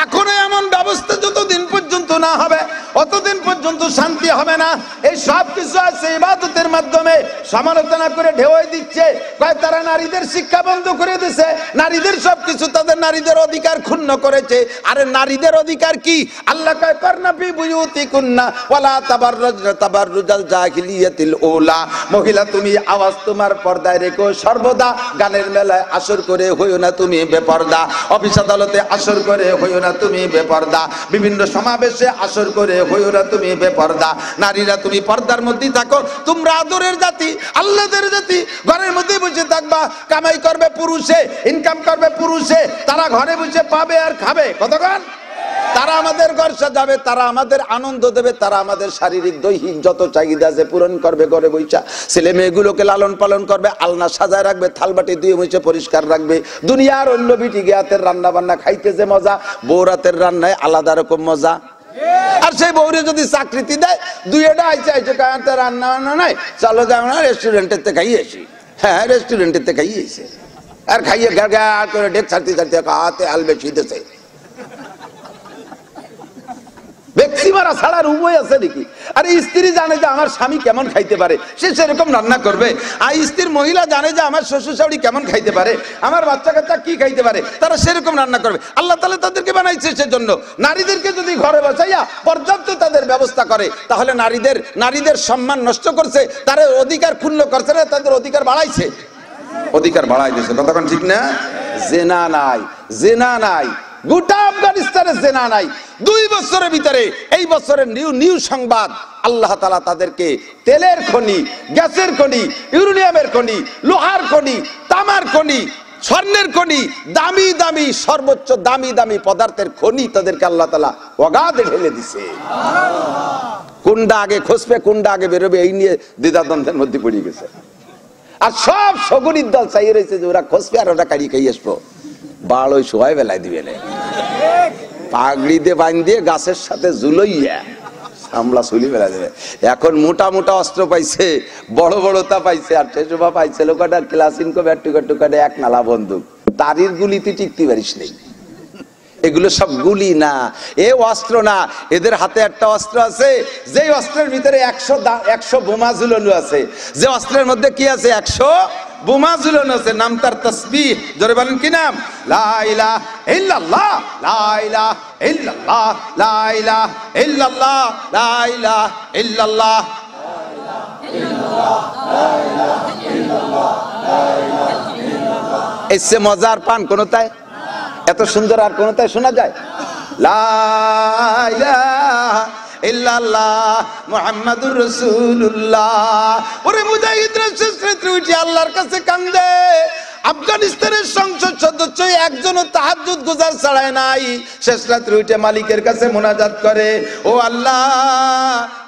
এখনো এমন ব্যবস্থা যতদিন পর্যন্ত না হবে অতদিন পর্যন্ত শান্তি হবে না। এই সব কিছু আছে ইবাদতের মাধ্যমে সমালোচনা করে ঢেউই দিচ্ছে, কয় তারা নারীদের শিক্ষা বন্ধ করে দিয়েছে, নারীদের সবকিছু, তাদের নারীদের অধিকার ক্ষুণ্ণ করেছে। আরে নারীদের অধিকার কি? আল্লাহ কয় করনা ফি বুয়ুতিকুন্না ওয়ালা তাবাররুজনা তাবাররুজাল জাহিলিয়াতিল উলা। মহিলা তুমি আওয়াজ তোমার পর্দায় রেখো, সর্বদা গানের মেলায় আসর করে হইও না তুমি বেপর্দা, অফিস আদালতে আসর করে হইও না তুমি বেপর্দা, বিভিন্ন সমাবেশে আসর করে হইও না তুমি বেপর্দা। নারীরা তুমি পর্দার মধ্যে থাকো, তোমরা আদরের জাতি, আল্লাহদের জাতি। ঘরের মধ্যে বসে থাকবা, কামাই করবে পুরুষে, ইনকাম করবে পুরুষে, তারা ঘরে বসে পাবে আর খাবে কতক্ষণ। তারা আমাদের ঘর সাজাবে, তারা আমাদের আনন্দ দেবে, তারা আমাদের শারীরিক দৈহিক যত চাহিদা আছে পূরণ করবে, ঘরে বইসা ছেলে মেয়েগুলোকে লালন পালন করবে, আলনা সাজায় রাখবে, থালবাটি দিয়ে মুছে পরিষ্কার রাখবে। দুনিয়ার অন্য বিটি হাতের রান্না বান্না খাইতে যে মজা, বউর হাতের রান্নায় আলাদা রকম মজা। আর সেই বউরে যদি চাকরিতে দেয়, দুইটা আইছে রান্না বান্না নাই, চলো যাও না রেস্টুরেন্টের থেকে খাইয়ে আসি। হ্যাঁ রেস্টুরেন্টের থেকে খাইয়ে এসে আর খাইয়ে গা করে ডেক ছাড়তে ছাড়তে হাতে আল বেশি দিতেছে। ব্যক্তি মারা ছাড়ার উপায় আছে নাকি? আরে স্ত্রী জানে যে আমার স্বামী কেমন খাইতে পারে, সে সেরকম রান্না করবে। আর স্ত্রীর মহিলা জানে যে আমার শ্বশুর শাশুড়ি কেমন খাইতে পারে, আমার বাচ্চা কাচ্চা কি খাইতে পারে, তারা সেরকম রান্না করবে। আল্লাহ তাআলা তাদেরকে বানাইছে সেজন্য। নারীদেরকে যদি ঘরে বসাইয়া পর্যাপ্ত তাদের ব্যবস্থা করে, তাহলে নারীদের সম্মান নষ্ট করছে, তাদের অধিকার ক্ষুণ্ণ করছে না, তাদের অধিকার বাড়াইছে, অধিকার বাড়াই দিয়েছে। কতক্ষণ ঠিক না? জেনা নাই, গোটা আফগানিস্তানে জেনা নাই। 2 বছরের ভিতরে, এই বছরের নিউ সংবাদ, আল্লাহ তাআলা তাদেরকে তেলের খনি, গ্যাসের খনি, ইউরেনিয়ামের খনি, লোহার খনি, তামার খনি, স্বর্ণের খনি, দামি দামি সর্বোচ্চ দামি দামি পদার্থের খনি তাদেরকে আল্লাহ তাআলা অগাধে ঢেলে দিছে। কোনটা আগে খসবে, কোনটা আগে বেরোবে, এই নিয়ে দ্বিধাদ্বন্দ্বের মধ্যে পড়ে গেছে। আর সব শগুনির দল চাই রয়েছে যে ওরা খসবে আর ওরা কাড়ি খাই আসবো। বাল ওই সোহাই বেলায় দিবে না, পাগড়ি দিয়ে বাঁধ দিয়ে গাছের সাথে ঝুলইয়া সামলা চুলি বেলা দেবে। এখন মোটা মোটা অস্ত্র পাইছে, বড় বড়তা পাইছে, আর শেষবা পাইছে লোকাটা ক্লাসিনকো ব্যাটুকাটুকাটে এক নালা বন্দুক, তারির গুলিতে টিকতে পারিস নেই। এগুলো সব গুলি না, এ অস্ত্র না। এদের হাতে একটা অস্ত্র আছে, যে অস্ত্রের ভিতরে 100 বোমা ঝুলানো আছে। যে অস্ত্রের মধ্যে কি আছে? 100 বোমা ঝুলানো আছে। নাম তার তাসবিহ। জোরে বলেন কি নাম? লা ইলাহা ইল্লাল্লাহ, লা ইলাহা ইল্লাল্লাহ, লা ইলাহা ইল্লাল্লাহ, লা ইলাহা ইল্লাল্লাহ। এসে মজার পান কোনটায়? এত সুন্দর আর কোনটায় শোনা যায়? লা ইলাহা ইল্লাল্লাহ মুহাম্মাদুর রাসূলুল্লাহ। ওরে মুজাহিদরা শেষ রাতে উঠে আল্লাহর কাছে কান্দে। আফগানিস্তানের সংসদ সদস্য একজনও তাহাজ্জুদ গুজার ছাড়ায় নাই। শেষ রাতে উঠে মালিকের কাছে মুনাজাত করে, ও আল্লাহ,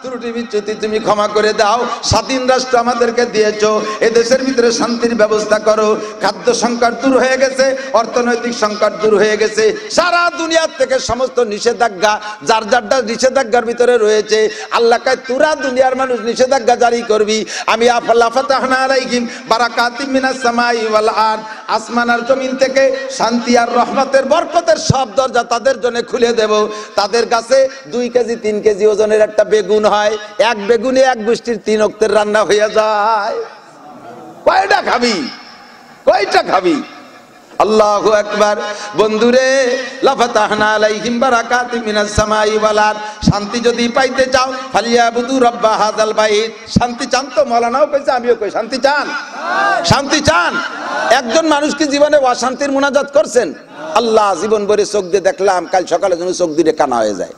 ত্রুটি বিচ্যুতি তুমি ক্ষমা করে দাও। স্বাধীন রাষ্ট্র আমাদেরকে দিয়েছো, এ দেশের ভিতরে শান্তির ব্যবস্থা করো। খাদ্য সংকট দূর হয়ে গেছে, অর্থনৈতিক সংকট দূর হয়ে গেছে। সারা দুনিয়ার থেকে সমস্ত নিষেধাজ্ঞা, যার যারটা নিষেধাজ্ঞার ভিতরে রয়েছে, আল্লাহ কয় তোরা দুনিয়ার মানুষ নিষেধাজ্ঞা জারি করবি। আমি ফাতাহনা আলাইহিম বারাকাতিম মিনাস সামাই ওয়াল আরদ, আসমান আর জমিন থেকে শান্তি আর রহমতের বরকতের সব দরজা তাদের জন্য খুলে দেব। তাদের কাছে 2 কেজি 3 কেজি ওজনের একটা বেগুন হয়, এক বেগুনে এক গোষ্ঠীর 3 ওয়াক্তের রান্না হয়ে যায়। কয়টা খাবি? কয়টা খাবি? আল্লাহু আকবার। বন্ধুরে, লাফাতাহনা আলাইহিম বারাকাতিম মিনাস সামাই ওয়াল আরদ। শান্তি যদি পাইতে চাও ফালিয়াবুদু রাব্বা হাযাল বাইত। শান্তি চান তো? মাওলানাও কইছে, আমিও কই, শান্তি চান? শান্তি চান? একজন মানুষ কি জীবনে অশান্তির মুনাজাত করছেন? আল্লাহ জীবন ভরে চোখ দিয়ে দেখলাম, কাল সকালে যেন চোখ দিয়ে কানা হয়ে যায়।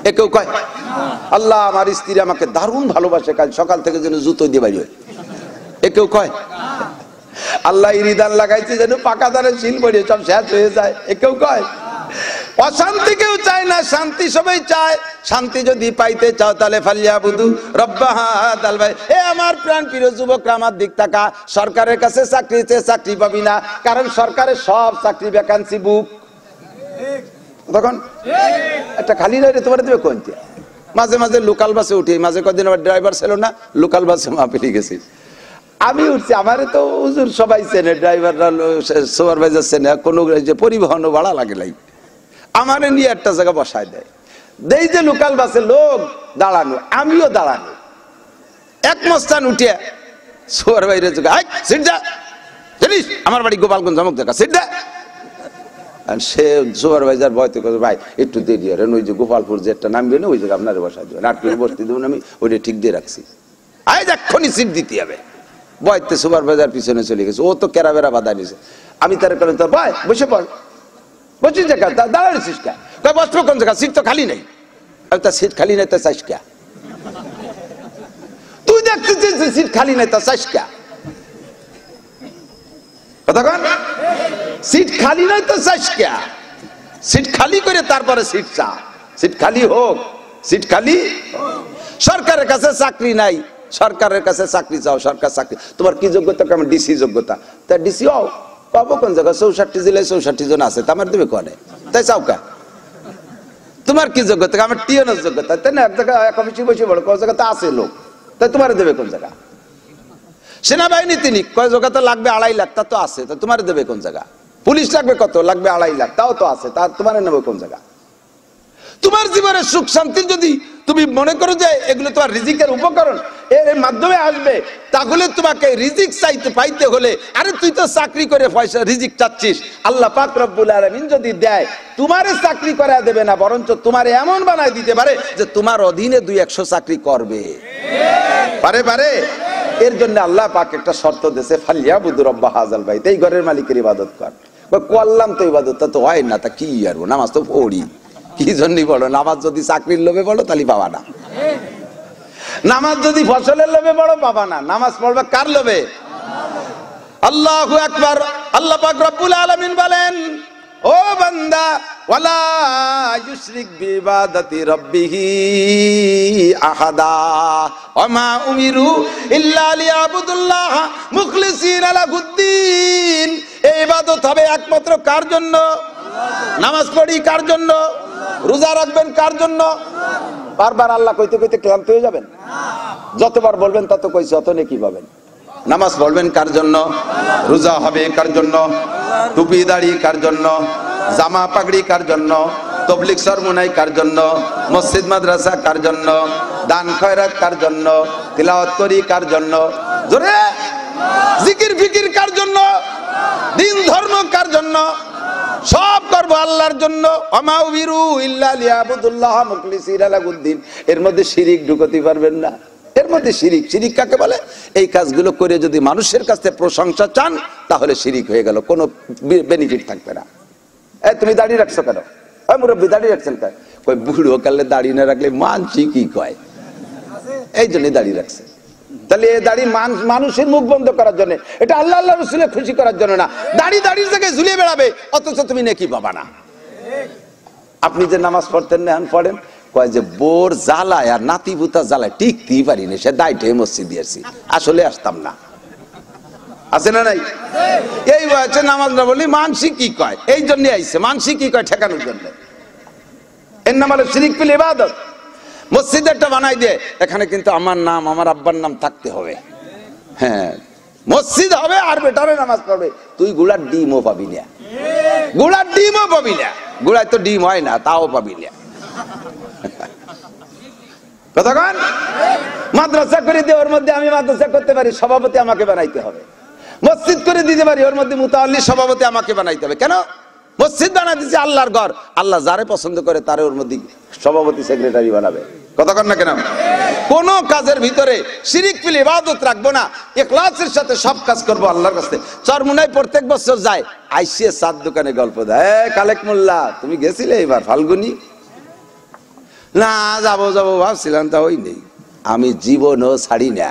এ কেউ কয় আল্লাহ আমার স্ত্রী আমাকে দারুণ ভালোবাসে, কাল সকাল থেকে যেন জুতো দিয়ে বাইরে। এ কেউ কয় আল্লাহ ইরিদান লাগাইছে যেন পাকা দারে শিল পড়ে সব শেষ হয়ে যায়। এ কেউ কয়। অশান্তি কেউ চায় না, শান্তি সবাই চায়। শান্তি যদি পাইতে চাও তাহলে ফালিয়াবুদু রাব্বা হাযাল বাইত। এ আমার প্রাণ প্রিয় যুবকরা, আমার দিক তাকা। সরকারের কাছে চাকরিতে চাকরি পাবি না, কারণ সরকারের সব চাকরি ভ্যাকান্সি বুক। তখন একটা খালি রয়ে তোমার দেবে কোনটা? মাঝে মাঝে লোকাল বাসে উঠি, মাঝে কদিন আবার ড্রাইভার ছিল না, লোকাল বাসে মাপিলি গেছি। আমি উঠছি, আমারে তো হুজুর সবাই চেনে, ড্রাইভাররা সুপারভাইজার চেনে, কোনো যে পরিবহন ভাড়া লাগে নাই, আমারে নিয়ে একটা জায়গা বসায় দেয়। দেই যে লোকাল বাসে লোক দাঁড়ানো, আমিও দাঁড়ানো। এক মস্তান উঠে সুপারভাইজার সিট দা, জানিস আমার বাড়ি গোপালগঞ্জ, অমুক জায়গা, সিট দা। আর সে সুপারভাইজার বয়তে করে, ভাই একটু দেরি হলেন, ওই যে গোপালপুর যে একটা নামবে না, ওই জায়গায় আপনারা বসাই দেবেন, 8 করে বসতে দেবেন, আমি ওইটা ঠিক দিয়ে রাখছি। আজ এক্ষুনি সিট দিতে হবে। বয়তে সুপারভাইজার পিছনে চলে গেছে, ও তো কেরাবেরা বাধা নিছে। আমি তার কারণে তো ভাই বসে পড়, বসিস জায়গা দাঁড়াচ্ছিস কে? বসবো কোন জায়গা? সিট তো খালি নেই। আমি তার সিট খালি নেই, তা চাইস কে? তুই দেখতেছিস সিট খালি নেই, তা চাইস কে? কথা কন, সিট খালি নাই তো চাইস কে? সিট খালি করে তারপরে সিট চা। সিট খালি হোক, সিট খালি। সরকারের কাছে চাকরি নাই, সরকারের কাছে চাকরি চাও, সরকার চাকরি। তোমার কি যোগ্যতা? কেমন? ডিসি যোগ্যতা। তা ডিসি হও, পাবো কোন জায়গায়? 64 জেলায় 64 জন আছে, আমার দেবে কনে? তাই চাও কা? তোমার কি যোগ্যতা? আমার টিএনএস যোগ্যতা। তাই না? এক জায়গায় এক অফিসে বসে বড়, কোন জায়গাতে আছে লোক, তাই তোমার দেবে কোন জায়গা? সেনাবাহিনী তিনি কয় যোগ্যতা লাগবে? 2.5 লাখ, তা তো আছে, তা তোমার দেবে কোন জায়গা? পুলিশ লাগবে কত? লাগবে 2.5 লাখ, তাও তো আছে, তা তোমার নেবে কোন জায়গা? তোমার জীবনের সুখ শান্তি যদি তুমি মনে করো যে এগুলো তোমার রিজিকের উপকরণ, এর মাধ্যমে আসবে, তাহলে তোমাকে রিজিক চাইতে পাইতে হলে, আরে তুই তো চাকরি করে পয়সা রিজিক চাচ্ছিস, আল্লাহ পাক রব্বুল আলামিন যদি দেয়, তোমারে চাকরি করা দেবে না, বরঞ্চ তোমারে এমন বানায় দিতে পারে যে তোমার অধীনে 200 চাকরি করবে। পারে পারে। এর জন্য আল্লাহ পাক একটা শর্ত দিয়েছে, ফালিয়াবুদু রাব্বা হাযাল বাইত, এই ঘরের মালিকের ইবাদত কর। করলাম তো ইবাদত, তা তো হয় না, তা কি আর নামাজ তো পড়ি, কি জন্যই বলো? নামাজ যদি চাকরির লোভে পড়ো তাহলে পাবা না, নামাজ যদি ফসলের লোভে পড়ো পাবা না, নামাজ পড়বে কার লোভে? আল্লাহু আকবার। আল্লাহ পাক রব্বুল আলামিন বলেন, ও বান্দা, ওয়ালা ইউশরিক বিইবাদাতি রাব্বিহি আহাদা ওয়া মা উমিরু ইল্লা লিয়াবুদুল্লাহ মুখলিসিনা লাহুদ্দিন। এই ইবাদত হবে একমাত্র কার জন্য? নামাজ পড়ি কার জন্য? রোজা রাখবেন কার জন্য? বারবার আল্লাহ কইতে কইতে ক্লান্ত হয়ে যাবেন? যতবার বলবেন তত কইছে অত নেকি পাবেন। নামাজ পড়বেন কার জন্য? রোজা হবে কার জন্য? টুপি দাড়ি কার জন্য? জামা পাগড়ি কার জন্য? তবলিগ সরমুনাই কার জন্য? মসজিদ মাদ্রাসা কার জন্য? দান খয়রাত কার জন্য? তিলাওয়াত করি কার জন্য? জোরে জিকির ফিকির কার জন্য? দিন ধর্ম কার জন্য? সব করব আল্লাহর জন্য। ওমা উমিরু ইল্লা লিয়াবুদুল্লাহ মুখলিসিনা লাহুদ্দিন। এর মধ্যে শিরিক ঢুকাতে পারবেন না। এর মধ্যে শিরিক, শিরিক কাকে বলে? এই কাজগুলো করে যদি মানুষের কাছে প্রশংসা চান তাহলে শিরিক হয়ে গেল, কোনো বেনিফিট থাকবে না। এই তুমি দাড়ি রাখছো কেন? ওই মুরব্বী দাড়ি রাখছেন কেন? কই বুড়ো কালে দাড়ি না রাখলে মানছি কি কয়, এই জন্য দাড়ি রাখছে। তাহলে এই দাড়ি মানুষের মুখ বন্ধ করার জন্য, এটা আল্লাহ আল্লাহ রাসূলের খুশি করার জন্য না। দাড়ি দাড়ির জায়গায় ঝুলিয়ে বেড়াবে, অথচ তুমি নেকি পাবা না। আপনি যে নামাজ পড়তেন না, এখন পড়েন, কয় যে বোর জ্বালায় আর নাতিপুতা জ্বালায় টিকতেই পারিনি, সে দায়টে মসজিদ দিয়েছি, আসলে আসতাম না। আছে না নাই? এই বয়সে নামাজ না বলি মানসিক কি কয়, এই জন্য আইছে মানসিক কি কয় ঠেকানোর জন্য। এর নাম হলো শিরিক ফিল ইবাদত। মসজিদ একটা বানাই দিয়ে এখানে কিন্তু আমার নাম, আমার আব্বার নাম থাকতে হবে। হ্যাঁ, মসজিদ হবে আর বেটারে নামাজ পড়বে। তুই গুড়ার ডিমও পাবি না, গুড়ার ডিমও পাবি না। গুড়ায় তো ডিম হয় না, তাও পাবি না। কতক্ষণ মাদ্রাসা করে দিয়ে ওর মধ্যে আমি মাদ্রাসা করতে পারি, সভাপতি আমাকে বানাইতে হবে। মসজিদ করে দিতে পারি, ওর মধ্যে মুতাআল্লি সভাপতি আমাকে বানাইতে হবে। কেন? মসজিদ বানাই দিচ্ছে আল্লাহর ঘর, আল্লাহ যারে পছন্দ করে তারে ওর মধ্যে সভাপতি সেক্রেটারি বানাবে। কতক্ষণ না কেন? কোন কাজের ভিতরে শিরিক ফিল ইবাদত রাখবো না, ইখলাসের সাথে সব কাজ করবো আল্লাহর কাছে। চরমুনাই প্রত্যেক বছর যায়, আইসিয়ে চার দোকানে গল্প দেয়, কালেক মোল্লা তুমি গেছিলে এবার ফাল্গুনি? না যাবো যাবো ভাবছিলাম, তা ওই নেই। আমি জীবনও ছাড়ি না,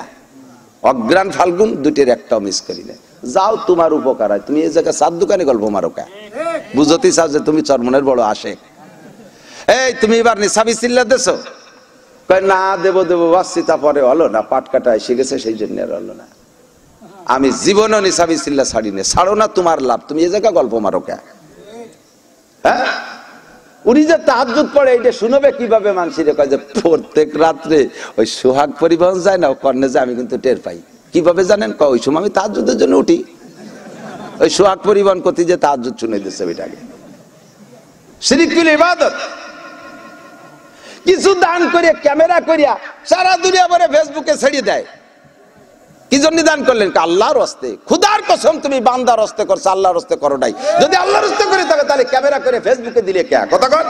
অগ্রাণ ফাল্গুন দুটের একটাও মিস করি না। যাও, তোমার উপকার হয়। তুমি এই জায়গায় চার দোকানে গল্প মারো কে? বুঝতে চাও যে তুমি চরমনের বড় আসে? এই তুমি এবার নিসাবি চিল্লা দেছো? কয় না, দেবো দেবো ভাবছি, তারপরে হলো না, পাট কাটা এসে গেছে, সেই জন্য আর হলো না। আমি জীবনও নিসাবি চিল্লা ছাড়ি না। ছাড়ো না, তোমার লাভ, তুমি এই জায়গায় গল্প মারো কে? হ্যাঁ, উনি যে তাহাজ্জুদ পড়ে এটা শুনবে কিভাবে মানুষের? কয় যে প্রত্যেক রাত্রে ওই সোহাগ পরিবহন যায় না, কর্ণে যায়, আমি কিন্তু টের পাই। কিভাবে জানেন? ওই সময় আমি তাহাজ্জুদের জন্য উঠি, ওই সোহাগ পরিবহন করতে যে তাহাজ্জুদ শুনে দিচ্ছে ওইটাকে। শিরিক ফিল ইবাদত। কিছু দান করে ক্যামেরা করিয়া সারা দুনিয়া ভরে ফেসবুকে ছেড়ে দেয়। কি জন্য দান করলেন? আল্লাহর হস্তে। খুদার কসম তুমি বান্দার হস্তে করছো, আল্লাহর হস্তে করো নাই। যদি আল্লাহর হস্তে করে থাকে তাহলে ক্যামেরা করে ফেসবুকে দিলে কে? কতক্ষণ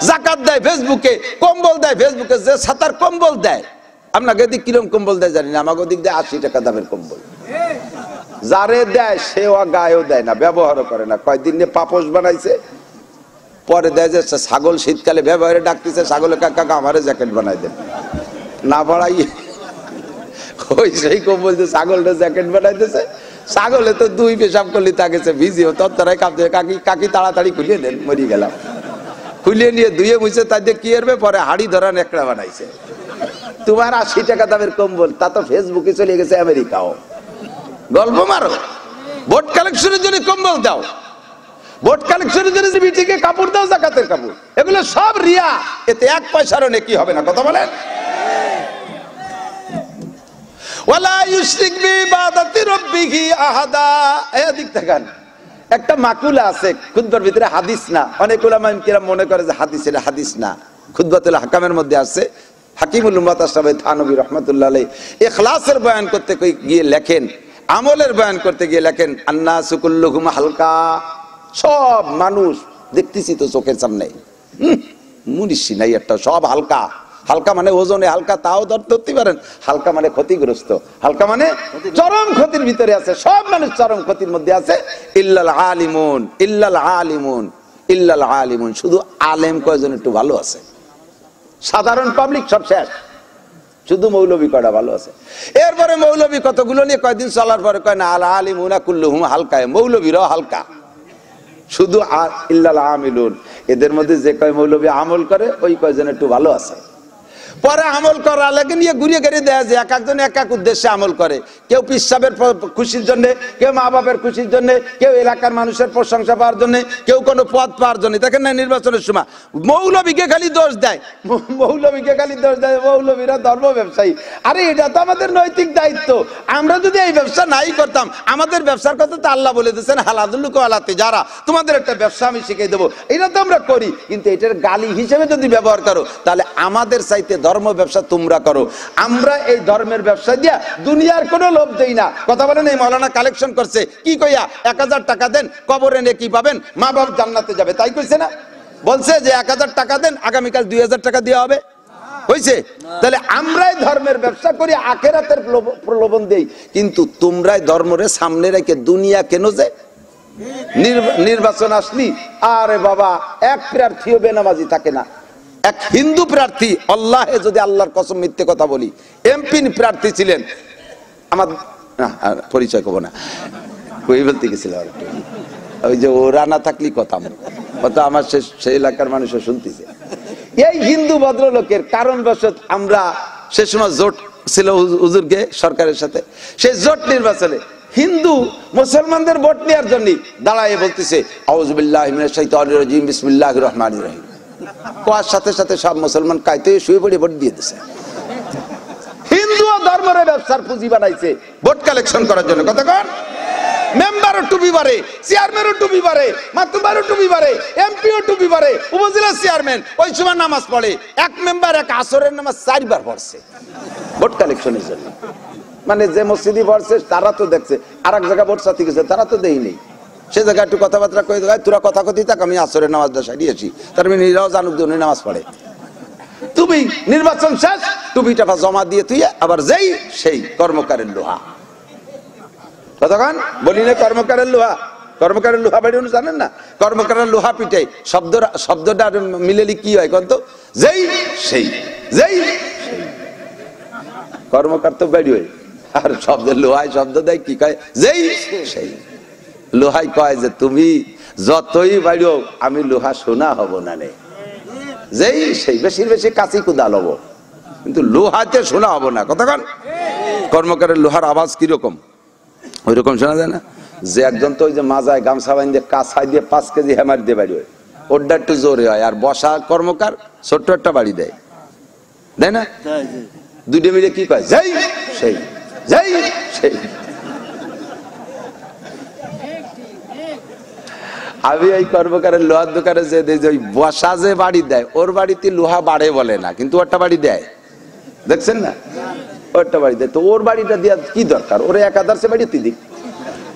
যাকাত দেয় ফেসবুকে, কম্বল দেয় ফেসবুকে, যে ছাতার কম্বল দেয়। আপনাকে দিক কিরম কম্বল দেয় জানি না, আমাকে দিক দেয় 80 টাকা দামের কম্বল। যারে দেয় সেও গায়েও দেয় না, ব্যবহারও করে না। কয়দিন পাপোশ বানাইছে, পরে দেয় যে ছাগল শীতকালে ব্যবহারে ডাকতেছে, ছাগলে কাকা আমারে জ্যাকেট বানাই দেন, না বাড়াই ওই সেই কম্বল দিয়ে ছাগলটা জ্যাকেট বানাইতেছে। ছাগলে তো দুই পেশাব করলে তা গেছে ভিজিও, তত্তরাই কাঁপতে, কাকি কাকি তাড়াতাড়ি খুলিয়ে দেন, মরি গেলাম। খুলিয়ে নিয়ে ধুয়ে মুছে তাই দিয়ে কি করবে, পরে হাড়ি ধরা নেকড়া বানাইছে। তোমার 80 টাকা দামের কম্বল, তা তো ফেসবুকে চলে গেছে আমেরিকাও। গল্প মারো, ভোট কালেকশনের জন্য কম্বল দাও, ভোট কালেকশনের জন্য বিটিকে কাপড় দাও, যাকাতের কাপড়, এগুলো সব রিয়া। এতে 1 পয়সারও নেকি হবে না। কথা বলেন? ওয়ালা ইউশরিক বিইবাদাতি রাব্বিহি আহাদা। এদিক তাকান, একটা মাকুলা আছে খুতবার ভিতরে, হাদিস না। অনেক উলামা কিরাম মনে করে যে হাদিস, এটা হাদিস না, খুতবাতুল হাকামের মধ্যে আছে। হাকিমুল উম্মাত আশরাফি থানভী রাহমাতুল্লাহ আলাইহি ইখলাসের বয়ান করতে গিয়ে লেখেন, আমলের বয়ান করতে গিয়ে লেখেন, আন্নাসু কুল্লুহুম হালকা। সব মানুষ দেখতেছি তো চোখের সামনে, মুনিশি নাই একটা, সব হালকা। হালকা মানে ওজনে হালকা, তাও ধরতে পারেন। হালকা মানে ক্ষতিগ্রস্ত, হালকা মানে চরম ক্ষতির ভিতরে আছে। সব মানুষ চরম ক্ষতির মধ্যে আছে। ইল্লাল আলিমুন, ইল্লাল আলিমুন, ইল্লাল আলিমুন, শুধু আলেম কয়জন একটু ভালো আছে, সাধারণ পাবলিক সব শেষ, শুধু মৌলবী কয়টা ভালো আছে। এরপরে মৌলবী কতগুলো নিয়ে কয়দিন চলার পরে কয় না আল আলিমুনা কুল্লুহুম হালকা, মৌলবীরাও হালকা, শুধু ইল্লাল আমিলুন, এদের মধ্যে যে কয় মৌলবী আমল করে ওই কয়জন একটু ভালো আছে। পরে আমল করা লাগে নিয়ে ঘুরিয়ে ঘুরিয়ে দেয়া যায়, এক একজন এক এক উদ্দেশ্যে আমল করে। কেউ পিসাবের খুশির জন্য, কেউ মা বাবার খুশির জন্য, কেউ এলাকার মানুষের প্রশংসা পাওয়ার জন্য, কেউ কোনো পদ পাওয়ার জন্য। দেখেন না নির্বাচনের সময় মৌলবীকে খালি দোষ দেয়, মৌলবীকে খালি দোষ দেয়, মৌলবীরা ধর্ম ব্যবসায়ী। আরে এটা তো আমাদের নৈতিক দায়িত্ব। আমরা যদি এই ব্যবসা নাই করতাম, আমাদের ব্যবসার কথা তো আল্লাহ বলে দিয়েছেন হালাদুল্লুকু আলা তিজারা, তোমাদের একটা ব্যবসা আমি শিখিয়ে দেবো। এটা তো আমরা করি, কিন্তু এটার গালি হিসেবে যদি ব্যবহার করো তাহলে আমাদের চাইতে ধর্ম ব্যবসা তোমরা করো। আমরা এই ধর্মের ব্যবসা দিয়া দুনিয়ার কোনো লোভ দেই না। কথা বলেন, এই মাওলানা কালেকশন করছে কি কইয়া 1000 টাকা দেন, কবরে নিয়ে কি পাবেন, মা বাপ জান্নাতে যাবে, তাই কইছে না? বলছে যে 1000 টাকা দেন, আগামীকাল 2000 টাকা দেওয়া হবে, হইছে? তাহলে আমরাই ধর্মের ব্যবসা করি, আখেরাতের প্রলোভন দেই, কিন্তু তোমরাই ধর্মরে সামনে রেখে দুনিয়া কেন যে নির্বাচন আসলি, আরে বাবা এক প্রার্থীও বেনামাজি থাকে না। এক হিন্দু প্রার্থী, আল্লাহে যদি আল্লাহর কসম মিথ্যে কথা বলি, এমপি প্রার্থী ছিলেন, আমার পরিচয় করবো না, কই বলতে গেছিল ওই যে ও রানা থাকলি কথা আমার সেই এলাকার মানুষও শুনতেছে। এই হিন্দু ভদ্রলোকের কারণবশত আমরা সে সময় জোট ছিল হুজুরকে সরকারের সাথে, সেই জোট নির্বাচনে হিন্দু মুসলমানদের ভোট নেওয়ার জন্য দাঁড়ায় বলতেছে আউযু বিল্লাহি মিনাশ শাইতানির রাজিম বিসমিল্লাহির রহমানির রহিম, কোয়ার সাথে সাথে সব মুসলমান কাইতে শুয়ে পড়ে ভোট দিয়ে দিছে। হিন্দু ধর্মের ব্যবসার পুঁজি বানাইছে ভোট কালেকশন করার জন্য। কতক্ষণ মেম্বারও টুপি বারে, চেয়ারম্যানও টুপি বারে, মাতুবারও টুপি বারে, এমপিও টুপি বারে, উপজেলা চেয়ারম্যান ওই সময় নামাজ পড়ে, এক মেম্বার এক আসরের নামাজ 4 বার পড়ছে ভোট কালেকশনের জন্য। মানে যে মসজিদে পড়ছে তারা তো দেখছে, আর এক জায়গায় ভোট চাতে গেছে তারা তো দেয়নি, সে জায়গায় একটু কথাবার্তা কয়ে দেয়, তোরা কথা কথি থাক, আমি আসরের নামাজটা সারিয়েছি, তার মানে এরাও জানুক যে উনি নামাজ পড়ে। তুমি নির্বাচন শেষ, টুপিটা জমা দিয়ে তুই আবার যেই সেই কর্মকারের লোহা। কতক্ষণ বলি না কর্মকারের লোহা, কর্মকারের লোহা বাড়ি জানেন না, কর্মকারের লোহা পিঠে শব্দটা মিলেলি কি হয় কত, যেই সেই, যেই সেই, কর্মকার তো বাড়ি হয়, আর শব্দের লোহায় শব্দ দেয় কি কয়, যেই সেই। লোহাই কয় যে তুমি যতই বাড়িও আমি লোহা শোনা হব না নে, যেই সেই, বেশির বেশি কাছি কুদাল হবো, কিন্তু লোহাতে শোনা হব না। কতক্ষণ কর্মকারের লোহার আওয়াজ কিরকম, ওই রকম শোনা যায় না। যে একজন তো ওই যে মাজায় গামছা বাঁধে কাছাই দিয়ে 5 কেজি হ্যামার দিয়ে বাড়ি হয়, ওরটা একটু জোরে হয়, আর বসা কর্মকার ছোট্ট একটা বাড়ি দেয়, দেয় না? দুইটা মিলে কি কয়, যেই সেই, যেই সেই। আমি এই কর্মকারের লোহার দোকানে যে ওই বসা যে বাড়ি দেয়, ওর বাড়িতে লোহা বাড়ে বলে না, কিন্তু ওরটা বাড়ি দেয়, দেখছেন না? ওরটা বাড়ি দেয়, তো ওর বাড়িটা দেওয়ার কি দরকার, ওরে একাদশে বাড়িতে দিক।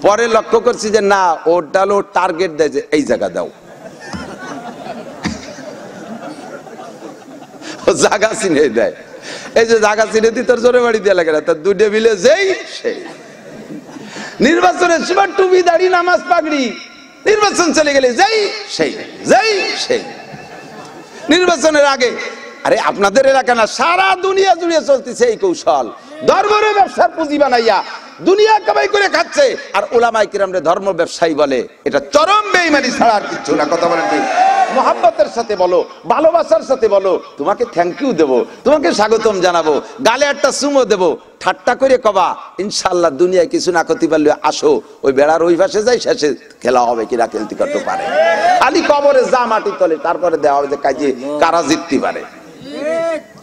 পরে লক্ষ্য করছি যে না, ওরটা হলো টার্গেট দেয় যে এই জায়গা দাও, ও জায়গা চিনে দেয়, এই যে জায়গা চিনে দিই তোর জোরে বাড়ি দেওয়া লাগে না, তার দুইটা মিলে যেই সেই। নির্বাচনের সময় টুপি দাড়ি নামাজ পাগড়ি, নির্বাচন চলে গেলে যেই সেই, যেই সেই। নির্বাচনের আগে, আরে আপনাদের এলাকা না, সারা দুনিয়া জুড়ে চলতেছে এই কৌশল, ধর্মের ব্যবসার পুঁজি বানাইয়া দুনিয়া কামাই করে খাচ্ছে, আর উলামায়ে কিরামরে ধর্ম ব্যবসায়ী বলে। এটা চরম বেঈমানি ছাড়া আর কিছু না। কথা বলেন ঠিক? মোহাব্বতের সাথে বলো, ভালোবাসার সাথে বলো, তোমাকে থ্যাংক ইউ দেবো, তোমাকে স্বাগতম জানাবো, গালে একটা চুমো দেবো, ঠাট্টা করে কবা ইনশাআল্লাহ দুনিয়ায় কিছু না করতে পারলে আসো ওই বেড়ার ওই পাশে যাই, শেষে খেলা হবে কিনা খেলতে করতে পারে, খালি কবরে যা মাটি তলে, তারপরে দেওয়া হবে যে কাজে কারা জিততে পারে।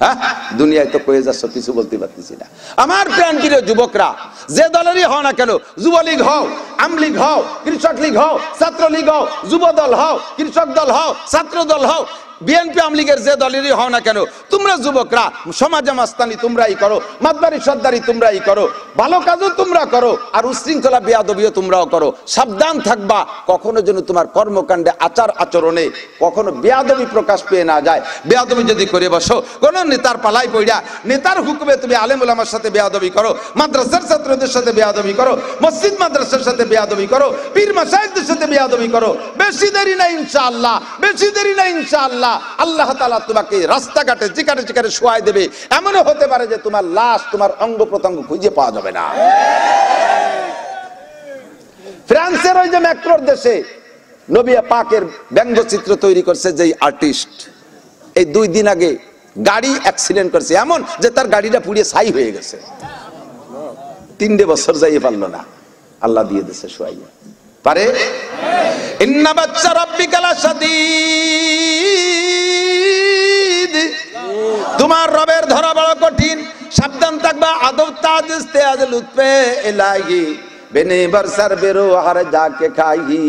হ্যাঁ, দুনিয়ায় তো কয়ে যাচ্ছ, কিছু বলতে পারতেছি না। আমার প্রাণপ্রিয় যুবকরা, যে দলেরই হও না কেন, যুবলীগ হও, আমলীগ হও, কৃষক লীগ হও, ছাত্র লীগ হও, যুব দল হও, কৃষক দল হও, ছাত্র দল হও, বিএনপি আওয়ামী লীগের যে দলেরই হও না কেন, তোমরা যুবকরা সমাজে মাস্তানি তোমরাই করো, মাতবাড়ি সর্দারি তোমরাই করো, ভালো কাজও তোমরা করো, আর উশৃঙ্খলা বেয়াদবিও তোমরাও করো। সাবধান থাকবা কখনো যেন তোমার কর্মকাণ্ডে আচার আচরণে কখনো বেয়াদবি প্রকাশ পেয়ে না যায়। বেয়াদবি যদি করে বসো, কোন নেতার পালাই পড়া, নেতার হুকুমে তুমি আলেম ওলামার সাথে বেয়াদবি করো, মাদ্রাসার ছাত্রদের সাথে বেয়াদবি করো, মসজিদ মাদ্রাসার সাথে বেয়াদবি করো, পীর মাশায়েখদের সাথে বেয়াদবি করো, বেশি দেরি নাই ইনশাআল্লাহ, বেশি দেরি নাই ইনশাআল্লাহ আল্লাহ তাআলা তোমাকে রাস্তাঘাটে যেখানে যেখানে শোয়াই দেবে। এমনও হতে পারে যে তোমার লাশ, তোমার অঙ্গ প্রত্যঙ্গ খুঁজে পাওয়া যাবে না। ফ্রান্সের ওই যে ম্যাক্রোর দেশে নবী পাকের ব্যঙ্গচিত্র তৈরি করছে যে আর্টিস্ট, এই 2 দিন আগে গাড়ি অ্যাক্সিডেন্ট করছে, এমন যে তার গাড়িটা পুড়িয়ে ছাই হয়ে গেছে। 3 বছর যাইয়ে পারলো না, আল্লাহ দিয়ে দিয়েছে শোয়াইয়া। পারে ইন্না বাচ্চা রাব্বিকা লাশাদীদ, তোমার রবের ধরা বড় কঠিন, সাবধান থাকবা। আদব তাজিজ তেজ লুৎফে ইলাহি বেনে বরসার বেরো আর যাকে খাইহি,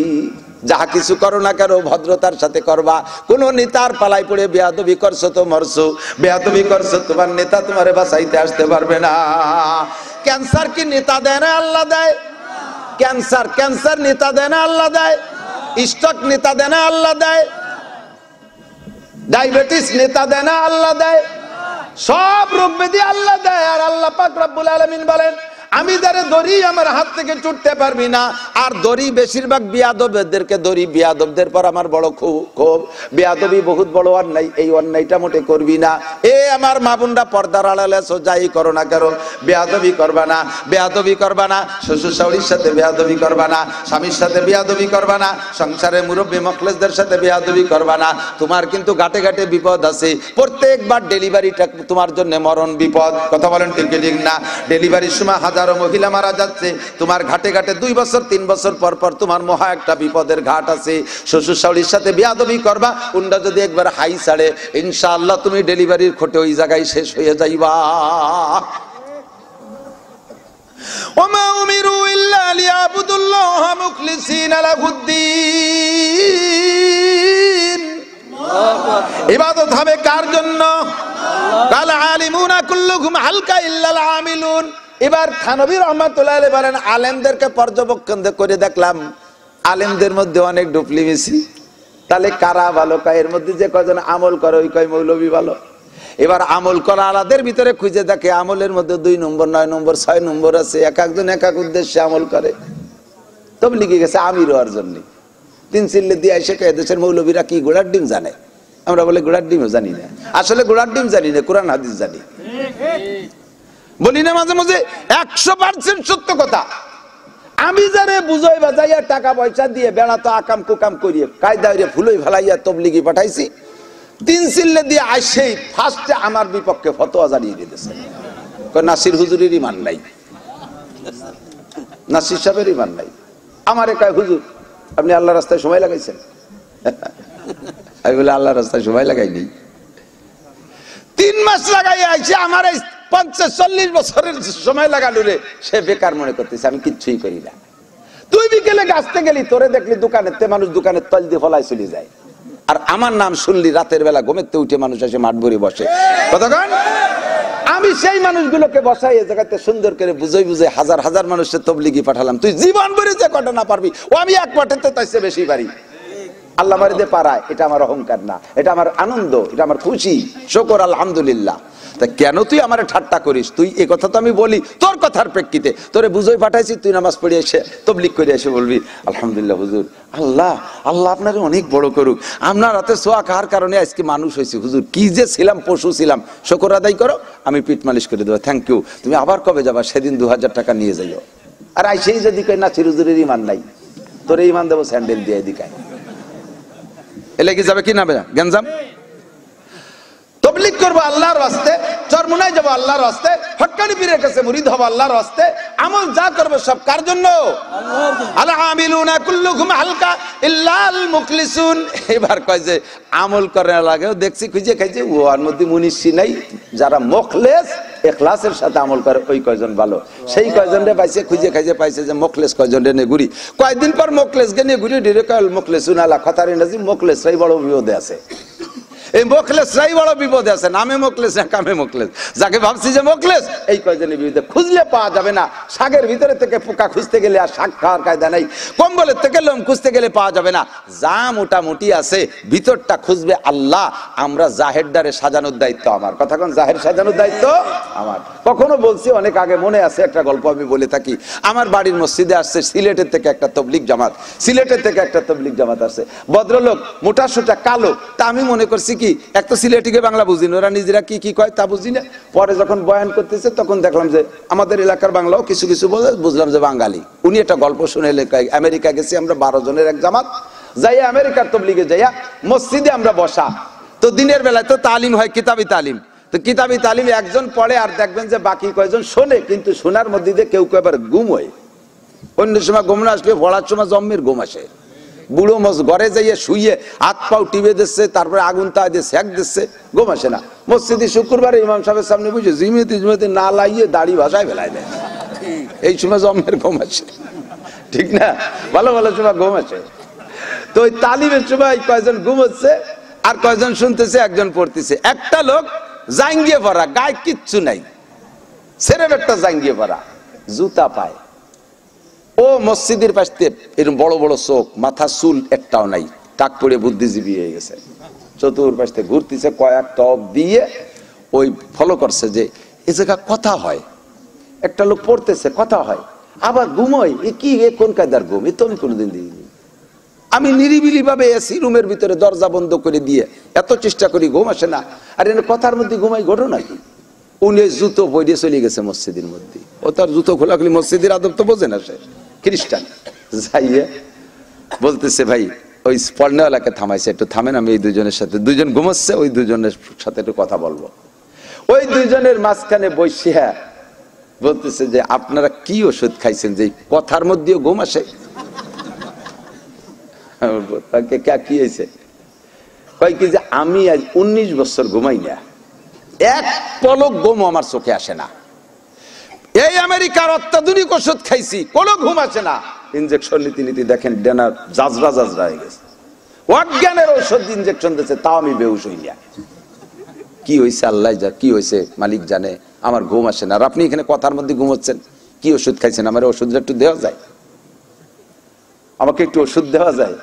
যাহা কিছু করো না কেন ভদ্রতার সাথে করবা। কোন নেতার পালাই পড়ে বেয়াদবি করছো তো মরছো, বেয়াদবি করছো তোমার নেতা তোমারে বাঁচাইতে আসতে পারবে না। ক্যান্সার কি নেতা দেয় না আল্লাহ দেয়? ক্যান্সার নেতা দেয় না আল্লাহ দেয়? স্ট্রোক নেতা দেয় না আল্লাহ দেয়? ডায়াবেটিস নেতা দেয় না আল্লাহ দেয়? সব রোগ ব্যাধি আল্লাহ দেয়। আর আল্লাহ পাক রব্বুল আলামিন বলেন, আমি যারে দড়ি আমার হাত থেকে ছুটতে পারবি না। আর দড়ি বেশিরভাগ বিয়াদবদেরকে দড়ি, বিয়াদবদের পর আমার বড় ক্ষোভ। বিয়াদবি বহুত বড় অন্যায়, এই অন্যায়টা মোটে করবি না। এ আমার মা বোনরা পর্দার আড়ালে যাই করো না কেন বেয়াদবি করবা না, বেয়াদবি করবা না। শ্বশুর শাশুড়ির সাথে বেয়াদবি করবা না, স্বামীর সাথে বেয়াদবি করবা না, সংসারে মুরব্বী মখলেসদের সাথে বেয়াদবি করবা না। তোমার কিন্তু ঘাটে ঘাটে বিপদ আছে। প্রত্যেকবার ডেলিভারিটা তোমার জন্য মরণ বিপদ। কথা বলেন ঠিক ঠিক না? ডেলিভারির সময় হাজারো মহিলা মারা যাচ্ছে, তোমার ঘাটে ঘাটে 2 বছর 3 বছর পর পর তোমার মহা একটা বিপদের ঘাট আছে। শ্বশুর শাশুড়ির সাথে বেয়াদবি করবা, উন্ডা যদি একবার হাই ছাড়ে ইনশাআল্লাহ তুমি ডেলিভারির খোটে ওই জায়গায় শেষ হয়ে যাইবা। ওমা উমিরু ইল্লা লিয়াবুদুল্লাহ মুখলিসিনা লাহুদ্দিন। ইবাদত হবে কার জন্য? কাল আলিমুনা কুল্লুহুম হালকা ইল্লাল আমিলুন। এবার থানবী রহমাতুল্লাহ আলাইহি বলেন, আলেমদেরকে পর্যবেক্ষণ করে দেখলাম আলেমদের মধ্যে অনেক ডুপলি মিছি। তাহলে কারা ভালো? এর মধ্যে যে কয়জন আমল করে ওই কয় মৌলবী ভালো। এবার আমল করা আলাদের ভিতরে খুঁজে দেখে আমলের মধ্যে 2 নম্বর 9 নম্বর 6 নম্বর আছে। এক একজন এক এক উদ্দেশ্যে আমল করে। তবলিগে গেছে আমির হওয়ার জন্য, 3 চিল্লে দিয়ে এসে দেশের মৌলবীরা কি গোড়ার ডিম জানে? আমরা বলে গোড়ার ডিমও জানি না। আসলে গোড়ার ডিম জানি না, কোরআন হাদিস জানি। বলি না মাঝে মাঝে 100% সত্য কথা। আমি যারে বুঝাই বাজাইয়া টাকা পয়সা দিয়ে বেড়াতো আকাম কুকাম করিয়ে কায়দায় ফুলই ফেলাইয়া তবলিগি পাঠাইছি, 3 চিল্লে দিয়ে আসেই ফার্স্টে আমার বিপক্ষে ফতোয়া জানিয়ে দিতেছে। নাসির হুজুরের ইমান নাই, নাসির সাহেবের ইমান নাই। আমারে কয় হুজুর আপনি আল্লাহর রাস্তায় সময় লাগাইছেন? আমি বলে আল্লাহর রাস্তায় সময় লাগাইনি, 3 মাস লাগাই আইছে। আমার 50-40 বছরের সময় লাগালো রে, সে বেকার মনে করতেছে আমি কিচ্ছুই করি না। তুই বিকেলে গাছতে গেলি, তোরে দেখলি দোকানের মানুষ দোকানের তল দিয়ে ফলাই চলে যায়। আর আমার নাম শুনলি রাতের বেলা ঘুমেতে উঠে মানুষ এসে মাঠ ভরে বসে। কতক্ষণ আমি সেই মানুষগুলোকে বসাই এ জায়গাতে সুন্দর করে বুঝাই বুঝে হাজার হাজার মানুষের তবলিগি পাঠালাম। তুই জীবন ভরে যে কটা না পারবি, ও আমি এক পাঠাতে তাইছে বেশি পারি। আল্লাহ মারে দে পারায়, এটা আমার অহংকার না, এটা আমার আনন্দ, এটা আমার খুশি, শুকর আলহামদুলিল্লাহ। তা কেন তুই আমার ঠাট্টা করিস? তুই এই কথা তো আমি বলি তোর কথার প্রেক্ষিতে, তোরে বুঝোই পাঠাইছি, তুই নামাজ পড়ে এসে তবলিগ করে এসে বলবি আলহামদুলিল্লাহ হুজুর, আল্লাহ আল্লাহ আপনার অনেক বড় করুক, আপনার হাতে সোয়া খাওয়ার কারণে আজকে মানুষ হয়েছে হুজুর। কি যে ছিলাম, পশু ছিলাম, শুকর আদায় করো, আমি পিঠ মালিশ করে দেবো, থ্যাংক ইউ। তুমি আবার কবে যাবা? সেদিন 2000 টাকা নিয়ে যাইও। আর আইসেই যদি কই না হুজুরের ইমান নাই, তোরে ইমান দেবো স্যান্ডেল দিয়ে দিকায়, এলে কি যাবে কি না গেঞ্জাম? তবলিগ করবো আল্লাহর রাস্তে, চরমুনায় যাবো আল্লাহর রাস্তে, হক্কানি পীরের কাছে মুরিদ হবো আল্লাহর রাস্তে। আমল যা করবো সব কার জন্য? আল আমিলুনা কুল্লুহুম হালকা ইল্লাল মুখলিসুন। এবার কয় যে আমল করার লাগেও দেখছি খুঁজে খাইছে ওর মধ্যে মুনিশি নাই, যারা মুখলেস ইখলাসের সাথে আমল করে ওই কয়জন ভালো। সেই কয়জন রে পাইছে, খুঁজে খাইছে পাইছে যে মুখলেস কয়জন রে ঘুরি। কয়েকদিন পর মুখলেস গে নিয়ে ঘুরি, ডিরেক্ট মুখলেসুন আলা খতারে নাজি, মুখলেসরাই বড় বিপদে আছে। এই মোখলেসরাই বড় বিপদে আছে, নামে মোখলেস না কামে মোখলেস। যাকে ভাবছি যে মোখলেস, এই কয়জনের বিরুদ্ধে খুঁজলে পাওয়া যাবে না। শাকের ভিতরে থেকে পোকা খুঁজতে গেলে আর শাক খাওয়ার কায়দা নাই, কম্বলের থেকে লোম খুঁজতে গেলে পাওয়া যাবে না। যা মোটামুটি আছে ভিতরটা খুঁজবে আল্লাহ। আমরা জাহেরদারে সাজানোর দায়িত্ব আমার। কথা কোন, জাহের সাজানোর দায়িত্ব আমার। কখনো বলছি, অনেক আগে মনে আছে একটা গল্প আমি বলে থাকি। আমার বাড়ির মসজিদে আসছে সিলেটের থেকে একটা তবলিগ জামাত, সিলেটের থেকে একটা তবলিগ জামাত আসছে। ভদ্রলোক মোটা সোটা কালো। তা আমি মনে করছি কি, এক তো সিলেটিকে বাংলা বুঝি না, ওরা নিজেরা কি কি কয় তা বুঝি না। পরে যখন বয়ান করতেছে তখন দেখলাম যে আমাদের এলাকার বাংলাও কিছু কিছু বলে, বুঝলাম যে বাঙালি। উনি একটা গল্প শুনে আমেরিকা গেছি আমরা 12 জনের এক জামাত, যাইয়া আমেরিকার তবলিগে যাইয়া মসজিদে আমরা বসা। তো দিনের বেলায় তো তালিম হয়, কিতাবি তালিম। তো কিতাবি তালিম একজন পড়ে আর দেখবেন যে বাকি কয়েকজন শোনে, কিন্তু শোনার মধ্যে দিয়ে কেউ কেউ আবার ঘুম হয়। অন্য সময় ঘুম না আসলে পড়ার সময় জম্মের ঘুম আসে। বুড়ো ঘরে যাইয়ে শুইয়ে হাত পাও টিপে দিচ্ছে, তারপরে আগুন তা দিয়ে সেক দিচ্ছে, ঘুম আসে না। মসজিদে শুক্রবারে ইমাম সাহেবের সামনে বুঝে জিমিতে না লাইয়ে দাড়ি ভাষায় ফেলায় দেয়, এই সময় জম্মের ঘুম আসে, ঠিক না? ভালো ভালো সময় ঘুম আসে। তো ওই তালিমের সময় কয়জন ঘুম হচ্ছে আর কয়জন শুনতেছে, একজন পড়তেছে। একটা লোক জাঙ্গিয়ে পড়া, গায়ে কিচ্ছু নাই, সেরের একটা জাঙ্গিয়ে পড়া, জুতা পায়। ও মসজিদের পাশে এরকম বড় বড় চোখ, মাথা চুল একটাও নাই, টাক পড়ে বুদ্ধিজীবী হয়ে গেছে। চতুর্পাশে ঘুরতেছে, কয়েক টপ দিয়ে ওই ফলো করছে যে এ জায়গা কথা হয়। একটা লোক পড়তেছে, কথা হয়, আবার ঘুমোয়। এ কি, এ কোন কায়দার ঘুম? এ তো আমি কোনোদিন দিইনি। আমি নিরিবিলি ভাবে এসি রুমের ভিতরে দরজা বন্ধ করে দিয়ে এত চেষ্টা করি, ঘুম আসে না। আর এনে কথার মধ্যে ঘুমাই, ঘটনা কি? উনি জুতো পরে চলে গেছে মসজিদের মধ্যে। ও তার জুতো খোলাখুলি, মসজিদের আদব তো বোঝে না, সে খ্রিস্টান। যাইয়ে বলতেছে, ভাই ওই পড়নেওয়ালাকে থামাইছে, একটু থামেন, আমি এই দুজনের সাথে, দুজন ঘুমাচ্ছে, ওই দুজনের সাথে একটু কথা বলবো। ওই দুজনের মাঝখানে বসিয়া বলতেছে যে আপনারা কি ওষুধ খাইছেন যে কথার মধ্যেও ঘুম আসে? কি হয়েছে? কয় কি যে আমি আজ 19 বছর ঘুমাই না, এক পলক ঘুম আমার চোখে আসে না। এই আমেরিকার অত্যাধুনিক ওষুধ খাইছি, কোনো ঘুম আসে না। ইনজেকশন নীতি নীতি দেখেন, ডেনার জাজরা জাজরা হয়ে গেছে। অজ্ঞানের ঔষধ ইনজেকশন দিচ্ছে, তাও আমি বেহুশ হই না। কি হয়েছে আল্লাহ যা, কি হয়েছে মালিক জানে, আমার ঘুম আসে না। আর আপনি এখানে কথার মধ্যে ঘুমোচ্ছেন, কি ওষুধ খাইছেন? আমার ওষুধটা একটু দেওয়া যায়, আমাকে একটু ওষুধ দেওয়া যায়?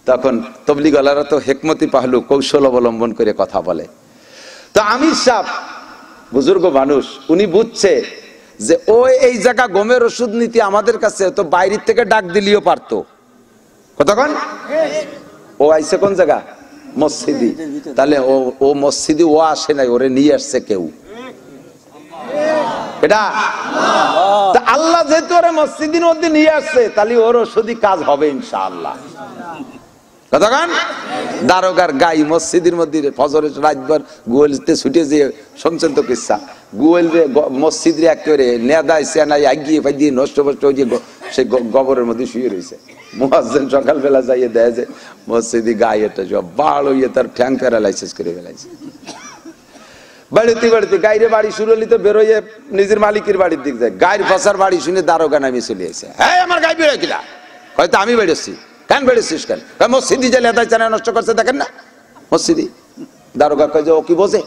তখন তবলিগওয়ালারা তো হেকমতি পাহলু, কৌশল অবলম্বন করে কথা বলে। তো আমির সাহেব বুজুর্গ মানুষ, উনি বুঝছে যে ও এই জায়গা গমের ওষুধ নীতি আমাদের কাছে তো বাইরের থেকে ডাক দিলেও পারতো। কতক্ষণ ও আইসে কোন জায়গা? মসজিদি। তাহলে ও মসজিদি ও আসে নাই, ওরে নিয়ে আসছে কেউ। এটা আল্লাহ যেহেতু ওরে মসজিদের মধ্যে নিয়ে আসছে, তাহলে ওর ওষুধই কাজ হবে ইনশাআল্লাহ। কতক্ষণ দারোগার গাই মসজিদের মধ্যে ফজরের রাতভর গোয়েলতে ছুটে যেয়ে শুনছেন তো কিসা, গোয়েল মসজিদ একেবারে নেদায় সেনাই আগিয়ে ফাইয়ে নষ্ট ফষ্ট হয়ে সে গোবরের মধ্যে শুয়ে রয়েছে। মুয়াজ্জিন সকালবেলা যাইয়ে দেয় যে মসজিদি গায়ে একটা সব বাড় হইয়ে তার ঠ্যাং প্যারালাইসিস করে ফেলাইছে। বাড়িতে বাড়িতে গাইরে বাড়ি শুরু হলি তো বেরোয় নিজের মালিকের বাড়ির দিক যায়, গায়ের বসার বাড়ি শুনে দারোগা নামিয়ে চলে আসে। হ্যাঁ আমার গাই বেরোয় কিনা? হয়তো আমি বেরোচ্ছি। কেন বেড়েছিস কেন? মসজিদি যে লেদাই চানা নষ্ট করছে দেখেন না মসজিদি। দারোগা কয় যে ও কি বোঝে?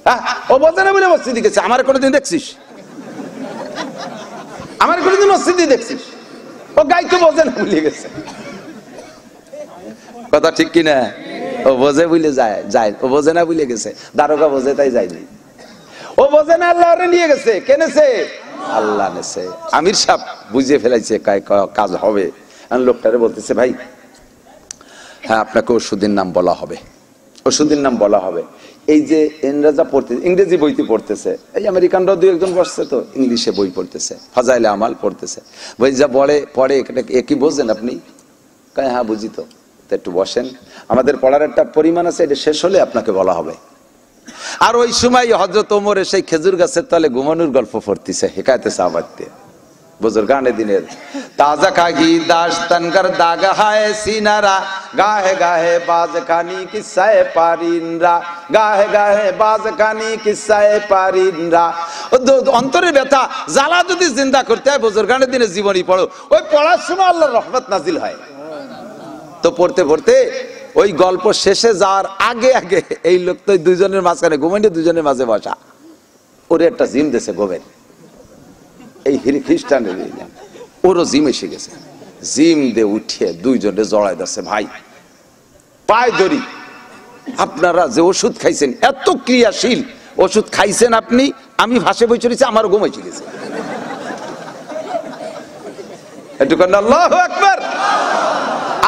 হ্যাঁ ও বোঝে না বলে মসজিদি গেছে। আমার কোনোদিন দেখছিস? আমার কোনোদিন মসজিদি দেখছিস? ও গাই তো বোঝে না বলে গেছে। কথা ঠিক কিনা? ও বোঝে বলে যায় যায়, ও বোঝে না বলে গেছে। দারোগা বোঝে তাই যায়নি। ও বোঝে না, আল্লাহ ওরে নিয়ে গেছে। কেনেছে? আল্লাহ নেছে। আমির সাহেব বুঝিয়ে ফেলাইছে কাজ হবে। লোকটারে বলতেছে, ভাই হ্যাঁ আপনাকে ওষুধের নাম বলা হবে, ওষুধের নাম বলা হবে। এই যে ইংরেজা পড়তে, ইংরেজি বইতে পড়তেছে, এই আমেরিকানরাও দু একজন বসছে তো ইংলিশে বই পড়তেছে, ফাজাইলে আমাল পড়তেছে। বই যা পড়ে একই বোঝেন আপনি? হ্যাঁ বুঝি তো। একটু বসেন, আমাদের পড়ার একটা পরিমাণ আছে, এটা শেষ হলে আপনাকে বলা হবে। আর ওই সময় হযরত ওমর সেই খেজুর গাছের তলে ঘুমানোর গল্প পড়তেছে, হেকায়েতে সাহাবাতে বুজুর্গানে দিনের। তাজা খাগি দাস্তান কর দাগা হায় সিনারা, গাহে গাহে বাজ খানি কিসায়ে পারিনরা, গাহে গাহে বাজ খানি কিসায়ে পারিনরা। অন্তরের ব্যথা জ্বালা যদি চিন্তা করতে হয়, বুজুর্গানে দিনের জীবনী পড়ো। ওই পড়ার সময় আল্লাহর রহমত নাজিল হয়। তো পড়তে পড়তে ওই গল্প শেষে যাওয়ার আগে আগে এই লোক তো দুইজনের মাঝখানে ঘুমাইনি, দুইজনের মাঝে বসা, ওরে একটা জিম দেশে ঘুমেন, এই খ্রিস্টানের ওরও জিম এসে গেছে, জিম দিয়ে উঠিয়ে দুইজনে জড়াই দিচ্ছে, ভাই পায় ধরি, আপনারা যে ওষুধ খাইছেন এত ক্রিয়াশীল ওষুধ খাইছেন আপনি, আমি ভাসে বই চলেছি, আমারও ঘুমাইছে গেছে। আল্লাহু আকবার।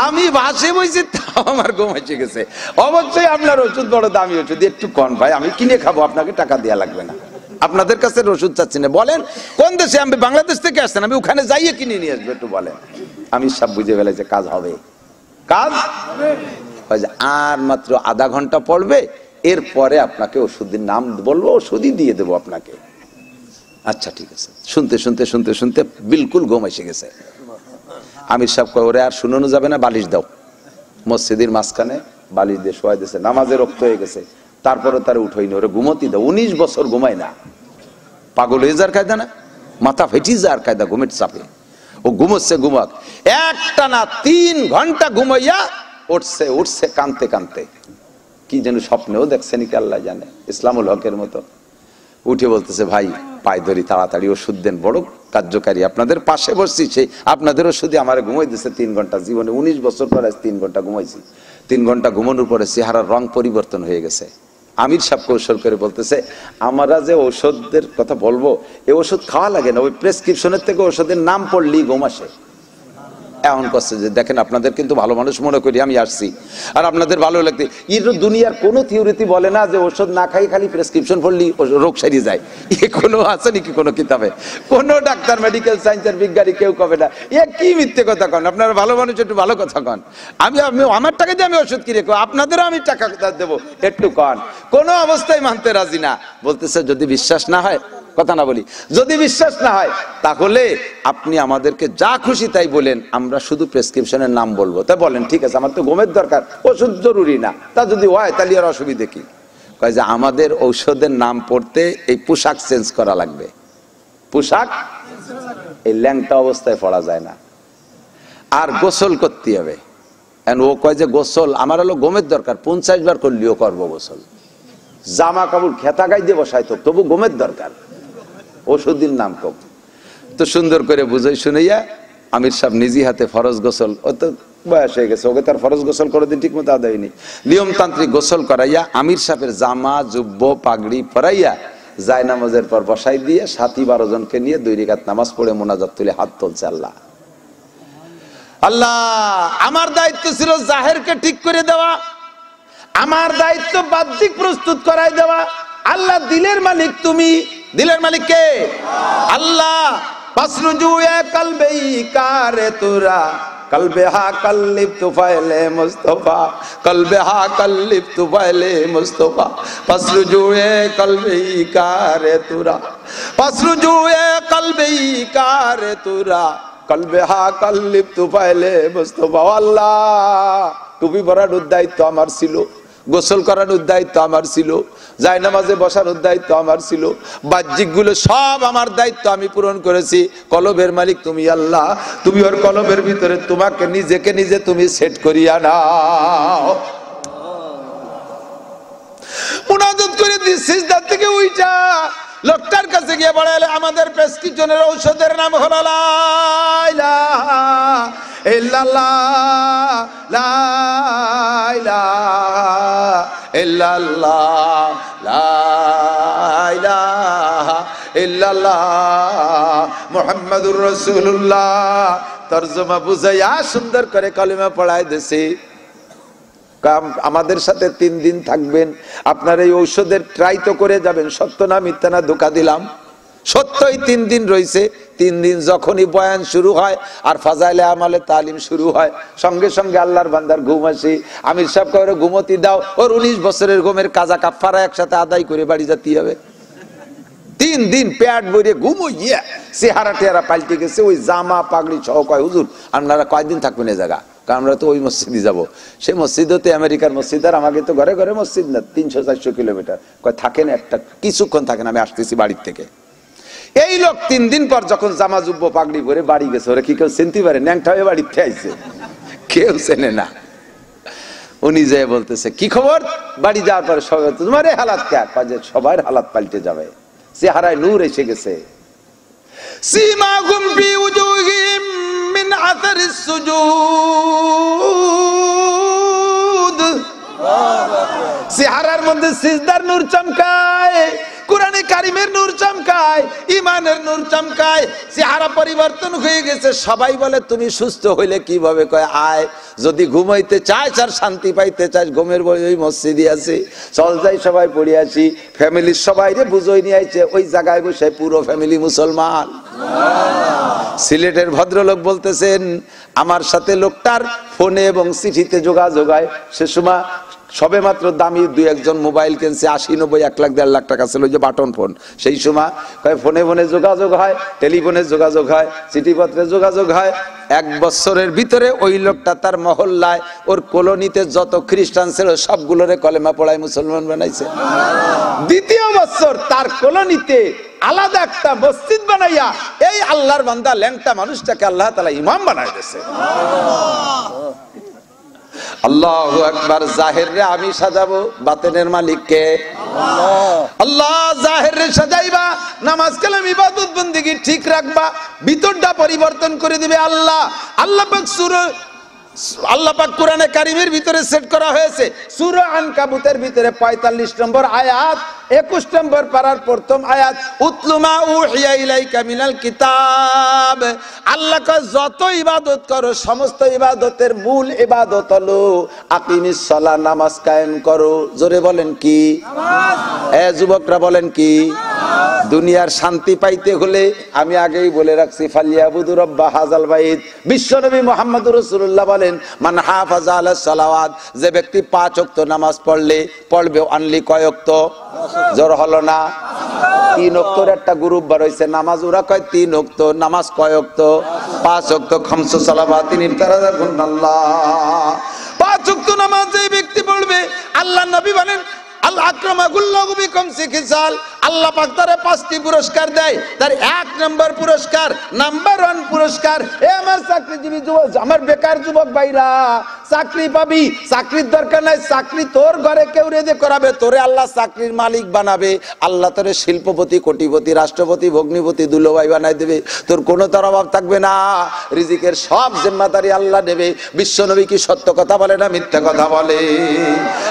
আমি ভাসে বইছি তাও আমার ঘুমাইছে গেছে। অবশ্যই আপনার ওষুধ বড় দামি ওষুধ, একটু কম ভাই, আমি কিনে খাবো, আপনাকে টাকা দেওয়া লাগবে না, আপনাদের কাছে ওষুধ চাচ্ছি না। বলেন কোন দেশে? আমি বাংলাদেশ থেকে আসছেন, আমি ওখানে যাইয়ে কিনে নিয়ে আসবো, একটু বলেন। আমি সব বুঝে ফেলেছি, কাজ হবে, কাজ আর মাত্র আধা ঘন্টা পড়বে, এরপরে আপনাকে ওষুধের নাম বলবো, ওষুধই দিয়ে দেবো আপনাকে। আচ্ছা ঠিক আছে। শুনতে শুনতে শুনতে শুনতে বিলকুল ঘুম এসে গেছে। আমির সাহেব কয়, ওরে আর শুনানো যাবে না, বালিশ দাও। মসজিদের মাঝখানে বালিশ দিয়ে শোয়াই দিয়েছে, নামাজে রক্ত হয়ে গেছে, তারপরে তার উঠোইনি, ওরে ঘুমতি দাও। 19 বছর ঘুমায় না, পাগল হয়ে যাওয়ার কায়দা না, মাথা ফেটি যাওয়ার কায়দা ঘুমের চাপে। ও ঘুমোচ্ছে, ঘুমাক একটা না 3 ঘন্টা ঘুমাইয়া উঠছে, উঠছে কানতে কানতে, কি যেন স্বপ্নেও দেখছে নাকি আল্লাহ জানে, ইসলামুল হকের মতো। উঠে বলতেছে, ভাই পায়ে ধরি, তাড়াতাড়ি ওষুধ দেন, বড় কার্যকারী, আপনাদের পাশে বসছি, সেই আপনাদের ওষুধে আমার ঘুমাই দিচ্ছে 3 ঘন্টা। জীবনে 19 বছর পরে 3 ঘন্টা ঘুমাইছি। 3 ঘন্টা ঘুমানোর পরে চেহারার রং পরিবর্তন হয়ে গেছে। আমির সাহেব কৌশল করে বলতেছে, আমরা যে ঔষধের কথা বলবো, এই ওষুধ খাওয়া লাগে না, ওই প্রেসক্রিপশনের থেকে ওষুধের নাম পড়লেই ঘুম আসে। এমন করছে যে, দেখেন আপনাদের কিন্তু ভালো মানুষ মনে করি আমি আসছি, আর আপনাদের ভালো লাগতে, এর দুনিয়ার কোনো থিওরিতে বলে না যে ওষুধ না খাই খালি প্রেসক্রিপশন পড়লেই রোগ সারিয়ে যায়। এ কোনো আছে নাকি কোনো কিতাবে? কোনো ডাক্তার, মেডিকেল সায়েন্সের বিজ্ঞানী কেউ কবে না। এ কি মিথ্যে কথা কন, আপনারা ভালো মানুষ, একটু ভালো কথা কন। আমি আমার টাকা দিয়ে আমি ওষুধ কিনে আপনাদেরও আমি টাকা দেবো, একটু কন। কোনো অবস্থায় মানতে রাজি না। বলতেছে, যদি বিশ্বাস না হয়, কথা না বলি, যদি বিশ্বাস না হয় তাহলে আপনি আমাদেরকে যা খুশি তাই বলেন, আমরা শুধু প্রেসক্রিপশনের নাম বলবো। তাই বলেন, ঠিক আছে, আমার তো ঘুমের দরকার, ওষুধ জরুরি না, তা যদি হয় তাহলে আর অসুবিধে কি? কয় যে, আমাদের ঔষধের নাম পড়তে এই পোশাক চেঞ্জ করা লাগবে, পোশাক এই ল্যাংটা অবস্থায় পড়া যায় না, আর গোসল করতে হবে। ও কয় যে, গোসল আমার হলো ঘুমের দরকার, 50 বার করলেও করবো গোসল, জামা কাপড় খেতা গাই দিয়ে বসাই তো, তবু ঘুমের দরকার, ওষুধের নাম কম। তো সুন্দর করে বুঝাই শুনাইয়া আমির সাহেব নিজে হাতে ফরজ গোসল, ও তো বয়স হয়ে গেছে, ওকে তার ফরজ গোসল করে দিন ঠিক মতো আদায় হয়নি, নিয়মতান্ত্রিক গোসল করাইয়া আমির সাহেবের জামা জুব্ব পাগড়ি পরাইয়া যায় নামাজের পর বসাই দিয়ে 7-12 জনকে নিয়ে 2 রাকাত নামাজ পড়ে মোনাজাত তুলে হাত তুলছে, আল্লাহ আল্লাহ, আমার দায়িত্ব ছিল জাহেরকে ঠিক করে দেওয়া, আমার দায়িত্ব বাহ্যিক প্রস্তুত করাই দেওয়া। আল্লাহ দিলের মালিক, তুমি দিলের মালিক কে? আল্লাহ। পাসরুজুয়ে কলবেই কারে তুরা, কলবে হা কল্লিব তুফাইলে মুস্তাফা, কলবে হা কল্লিব তুফাইলে মুস্তাফা, পাসরুজুয়ে কলবেই কারে তুরা, পাসরুজুয়ে কলবেই কারে তুরা, কলবে হা কল্লিব তুফাইলে মুস্তাফা। আল্লাহ, টুপি পরানোর দায়িত্ব আমার ছিল, গোসল করানোর দায়িত্ব আমার ছিল, জায়নামাজে বসানোর দায়িত্ব আমার ছিল, বাহ্যিক গুলো সব আমার দায়িত্ব আমি পূরণ করেছি। কলবের মালিক তুমি আল্লাহ, তুমি ওর কলবের ভিতরে তোমাকে নিজেকে নিজে তুমি সেট করিয়া নাও। মুনাজাত করে সিজদা থেকে উঠা লোকটার কাছে গিয়ে বলে, আমাদের প্রেসক্রিপশনের ঔষধের নাম হলো লা ইলাহা ইল্লাল্লাহ, লা ইলাহা ইল্লাল্লাহ, লা ইলাহা ইল্লাল্লাহ মুহাম্মাদুর রাসূলুল্লাহ। তরজমা বুঝাইয়া সুন্দর করে কলিমা পড়াই দিছি। আমাদের সাথে 3 দিন থাকবেন, আপনার এই ঔষধের ট্রাই তো করে যাবেন, সত্য না মিথ্যা না, ধোঁকা দিলাম, সত্যই 3 দিন রয়েছে। 3 দিন যখনই বয়ান শুরু হয় আর ফাজাইলে আমালে তালিম শুরু হয়, সঙ্গে সঙ্গে আল্লাহর বান্দার ঘুম আসে। আমির সাহেব কয়, ঘুমতি দাও, ওর 19 বছরের ঘুমের কাজা কাফারা একসাথে আদায় করে বাড়ি যেতে হবে। 3 দিন পেট ভরে ঘুমোইয়া চেহারা টেহারা পাল্টে গেছে, ওই জামা পাগড়ি সহ। কয়, হুজুর আপনারা কয়দিন থাকবেন এই জায়গা? কারণ আমরা তো ওই মসজিদে যাবো। সেই মসজিদ হতে আমেরিকার মসজিদ, আর আমাকে তো ঘরে ঘরে মসজিদ না, 300-400 কিলোমিটার। কয়, থাকেন একটা কিছুক্ষণ থাকেন, আমি আসতেছি বাড়ির থেকে। এই লোক 3 দিন পর যখন জামা জুব্ব পাগড়ি ভরে বাড়ি গেছে, ওরা কি কেউ চিনতে পারে? ন্যাংটা হয়ে বাড়িতে আইছে, কেউ চেনে না। উনি যে বলতেছে কি খবর, বাড়ি যাওয়ার পরে সবাই তোমার এই হালাত কে, সবার হালাত পাল্টে যাবে, চেহারায় নূর এসে গেছে। সীমাহুম ফি উজুহিহিম মিন আসারিস সুজুদ, চেহারার মধ্যে সিজদার নূর চমকায়, কোরআনে কারিমের নূর চমকায়, ইমানের নূর চমকায়, চেহারা পরিবর্তন হয়ে গেছে। সবাই বলে তুমি সুস্থ হইলে কিভাবে, কয় আয়, যদি ঘুমাইতে চাস আর শান্তি পাইতে চাস, ঘুমের বই ওই মসজিদে আছে, চল যাই সবাই পড়ে আসি, ফ্যামিলির সবাই রে বুঝই নিয়ে আইছে, ওই জায়গায় বসে পুরো ফ্যামিলি মুসলমান। সিলেটের ভদ্রলোক বলতেছেন আমার সাথে লোকটার ফোনে এবং চিঠিতে যোগাযোগ হয়, সে সময় সবে মাত্র দামি দুই একজন মোবাইল কিনছে, 80, 90, 1 লাখ 1.5 লাখ টাকা ছিল, ওই যে বাটন ফোন, সেই সময় ফোনে ফোনে যোগাযোগ হয়, টেলিফোনে যোগাযোগ হয়, চিঠিপত্রে যোগাযোগ হয়। 1 বছরের ভিতরে ওই লোকটা তার মহল্লায় ওর কলোনিতে যত খ্রিস্টান ছিল সবগুলোরে কলেমা পড়ায় মুসলমান বানাইছে। দ্বিতীয় বছর তার কলোনিতে আলাদা একটা মসজিদ বানাইয়া এই আল্লাহর বান্দা ল্যাংটা মানুষটাকে আল্লাহ তাআলা ইমাম বানাই দিয়েছে। আল্লাহু আকবার। জাহির রে আমি সাজাবো, বাতেনের মালিক কে? আল্লাহ। জাহির রে সাজাইবা, নামাজ কালাম ইবাদত বন্দেগী ঠিক রাখবা, ভিতরটা পরিবর্তন করে দিবে আল্লাহ। আল্লাহ পাক আল্লাহ পাক কোরআনে কারিমের ভিতরে সেট করা হয়েছে, সূরা আনকাবুতের ভিতরে 45 নম্বর আয়াত, 21 নম্বর পারার প্রথম আয়াত, উতলু মা উহিয়া ইলাইকা মিনাল কিতাব। আল্লাহ কয় যত ইবাদত করো সমস্ত ইবাদতের মূল ইবাদত হলো আকিমিস সালাহ, নামাজ কায়েম করো। জোরে বলেন কি? নামাজ। যুবকরা বলেন কি? দুনিয়ার শান্তি পাইতে হলে আমি আগেই বলে রাখছি, ফালিয়াবুদু রাব্বা হাযাল বাইত। বিশ্বনবী মুহাম্মদুর রাসূলুল্লাহ বলেন, মান হাফাযা আলাস সালাওয়াত, যে ব্যক্তি 5 ওয়াক্ত নামাজ পড়বে অনলি কয় ওয়াক্ত? জোর হলো না? 3 ওয়াক্তের একটা গ্রুপ বার হইছে নামাজ, ওরা কয় 3 ওয়াক্ত, নামাজ কয় ওয়াক্ত? 5 ওয়াক্ত। খামসু সালাওয়াতিন ইফতারাদাহুন্নাল্লাহ, 5 ওয়াক্ত নামাজ যে ব্যক্তি পড়বে, আল্লাহ নবী বলেন আল্লাহ আকরামাকুল্লাহু বিখামসি খিসাল, আল্লাহ পাক তারে 5টি পুরস্কার দেয়। তার 1 নম্বর পুরস্কার, নাম্বার 1 পুরস্কার, এ আমার চাকরিজীবী যুবক, আমার বেকার যুবক ভাইরা, চাকরি পাবি, চাকরির দরকার নাই, চাকরি তোর ঘরে কেউ রেজে করাবে, তোরে আল্লাহ চাকরির মালিক বানাবে, আল্লাহ তোরে শিল্পপতি, কোটিপতি, রাষ্ট্রপতি, ভগ্নিপতি, দুলোভাই বানাই দেবে, তোর কোনো তার অভাব থাকবে না, রিজিকের সব জিম্মাদারি আল্লাহ নেবে। বিশ্বনবী কি সত্য কথা বলে না মিথ্যা কথা বলে?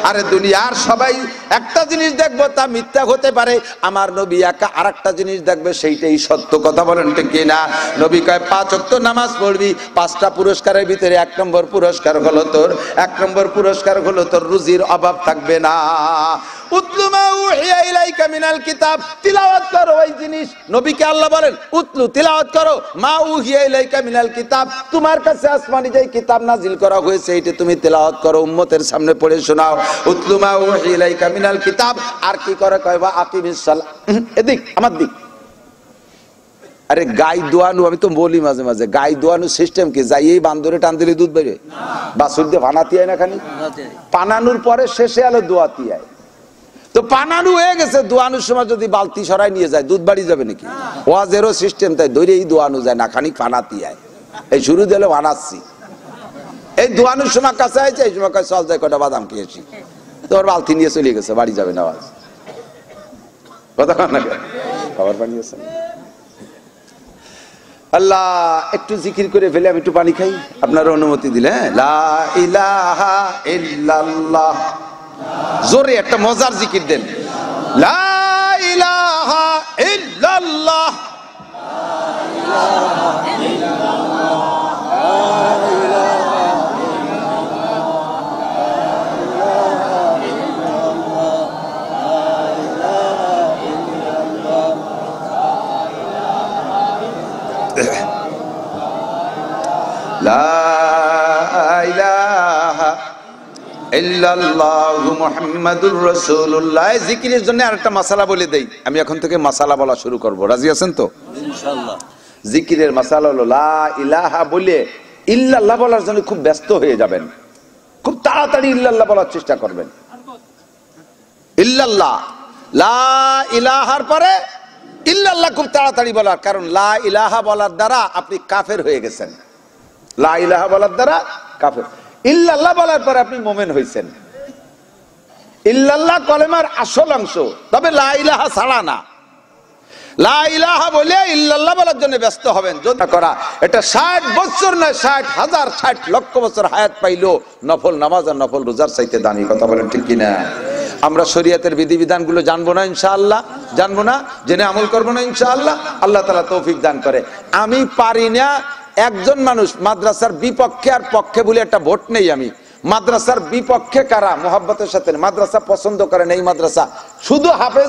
আরে দুনিয়ার সবাই একটা জিনিস দেখবো তা মিথ্যা হতে পারে, আমার নবী একা আরেকটা জিনিস দেখবে, সেইটাই সত্য। কথা বলেন ঠিক কিনা? নবী কয় 5 ওয়াক্ত নামাজ পড়বি, 5টা পুরস্কারের ভিতরে 1 নম্বর পুরস্কার হলো তোর, 1 নম্বর পুরস্কার হলো তোর রুজির অভাব থাকবে না। উতলু মা উহিয়া ইলাইকা মিনাল কিতাব, তিলাওয়াত করো ওই জিনিস। নবীকে আল্লাহ বলেন উতলু, তিলাওয়াত করো, মা উহিয়া ইলাইকা মিনাল কিতাব, তোমার কাছে আসমানি যে কিতাব নাজিল করা হয়েছে এটা তুমি তিলাওয়াত করো, উম্মতের সামনে পড়ে শোনাও। উতলু মা উহিয়া ইলাইকা মিনাল কিতাব। আর কি করে কয় বা আকিমিস সালাহ, এদিক আমার দিক। আরে গাই দোয়ানো, আমি তো বলি মাঝে মাঝে, গাই দোয়ানো সিস্টেম কি? যাই এই বান্দরে টান দিলে দুধ বেরে? বাছুর দিয়ে ফানাতি আয় না খানি? পানানোর পরে শেষে আলো দোয়াতি আয়। তো পানানো হয়ে গেছে, দোয়ানোর সময় যদি বালতি সরাই নিয়ে যায় দুধ বাড়ি যাবে নাকি? ওয়াজেরও সিস্টেম তাই, ধরে এই দোয়ানো যায় না, খানিক ফানাতি আয়। এই শুরু দিলে বানাচ্ছি, এই দোয়ানোর সময় কাছে আইছে, এই সময় কাছে চল যায় কটা বাদাম খেয়েছি, তোর বালতি নিয়ে চলে গেছে, বাড়ি যাবে না। আওয়াজ কথা না, খাবার পানি আছে? আল্লাহ একটু জিকির করে ফেলে আমি একটু পানি খাই, আপনার অনুমতি দিলে? লা ইলাহা ইল্লাল্লাহ, জোরে একটা মজার জিকির দেন। লা ইলাহা ইল্লাল্লাহ, লা ইলাহা ইল্লাল্লাহু মুহাম্মাদুর রাসূলুল্লাহ। জিকিরের জন্য আরেকটা মাসালা বলে দেই, আমি এখন থেকে মাসালা বলা শুরু করব, রাজি আছেন তো? ইনশাআল্লাহ। জিকিরের মাসালা হলো লা ইলাহা বলে ইল্লাল্লাহ বলার জন্য খুব ব্যস্ত হয়ে যাবেন, খুব তাড়াতাড়ি ইল্লাল্লাহ বলার চেষ্টা করবেন। ইল্লাল্লাহ, লা ইলাহার পরে ইল্লাল্লাহ খুব তাড়াতাড়ি বলার, কারণ লা ইলাহা বলার দ্বারা আপনি কাফের হয়ে গেছেন। লা ইলাহা বলার দ্বারা কাফের। ইল্লাল্লাহ বলার পরে আপনি মুমিন হইছেন। ইল্লাল্লাহ কলেমার আসল অংশ, তবে লা ইলাহা ছাড়া না। লা ইলাহা বলে ইল্লাল্লাহ বলার জন্য ব্যস্ত হবেন। যোদ্ধা করা এটা 60 বছর নয়, 60,000 60 লক্ষ বছর হায়াত পাইলো নফল নামাজ আর নফল রোজার চাইতে দামি। কথা বলেন ঠিক কিনা? আমরা শরীয়তের বিধিবিধানগুলো জানবো না ইনশাআল্লাহ, জানবো না, জেনে আমল করবো না ইনশাআল্লাহ। আল্লাহ তাআলা তৌফিক দান করে। আমি পারি না, একজন মানুষ মাদ্রাসার বিপক্ষে আর পক্ষে বলে একটা ভোট নেই। আমি মাদ্রাসার বিপক্ষে কারা মোহাব্বতের সাথে মাদ্রাসা পছন্দ করেন, এই মাদ্রাসা শুধু হাফেজ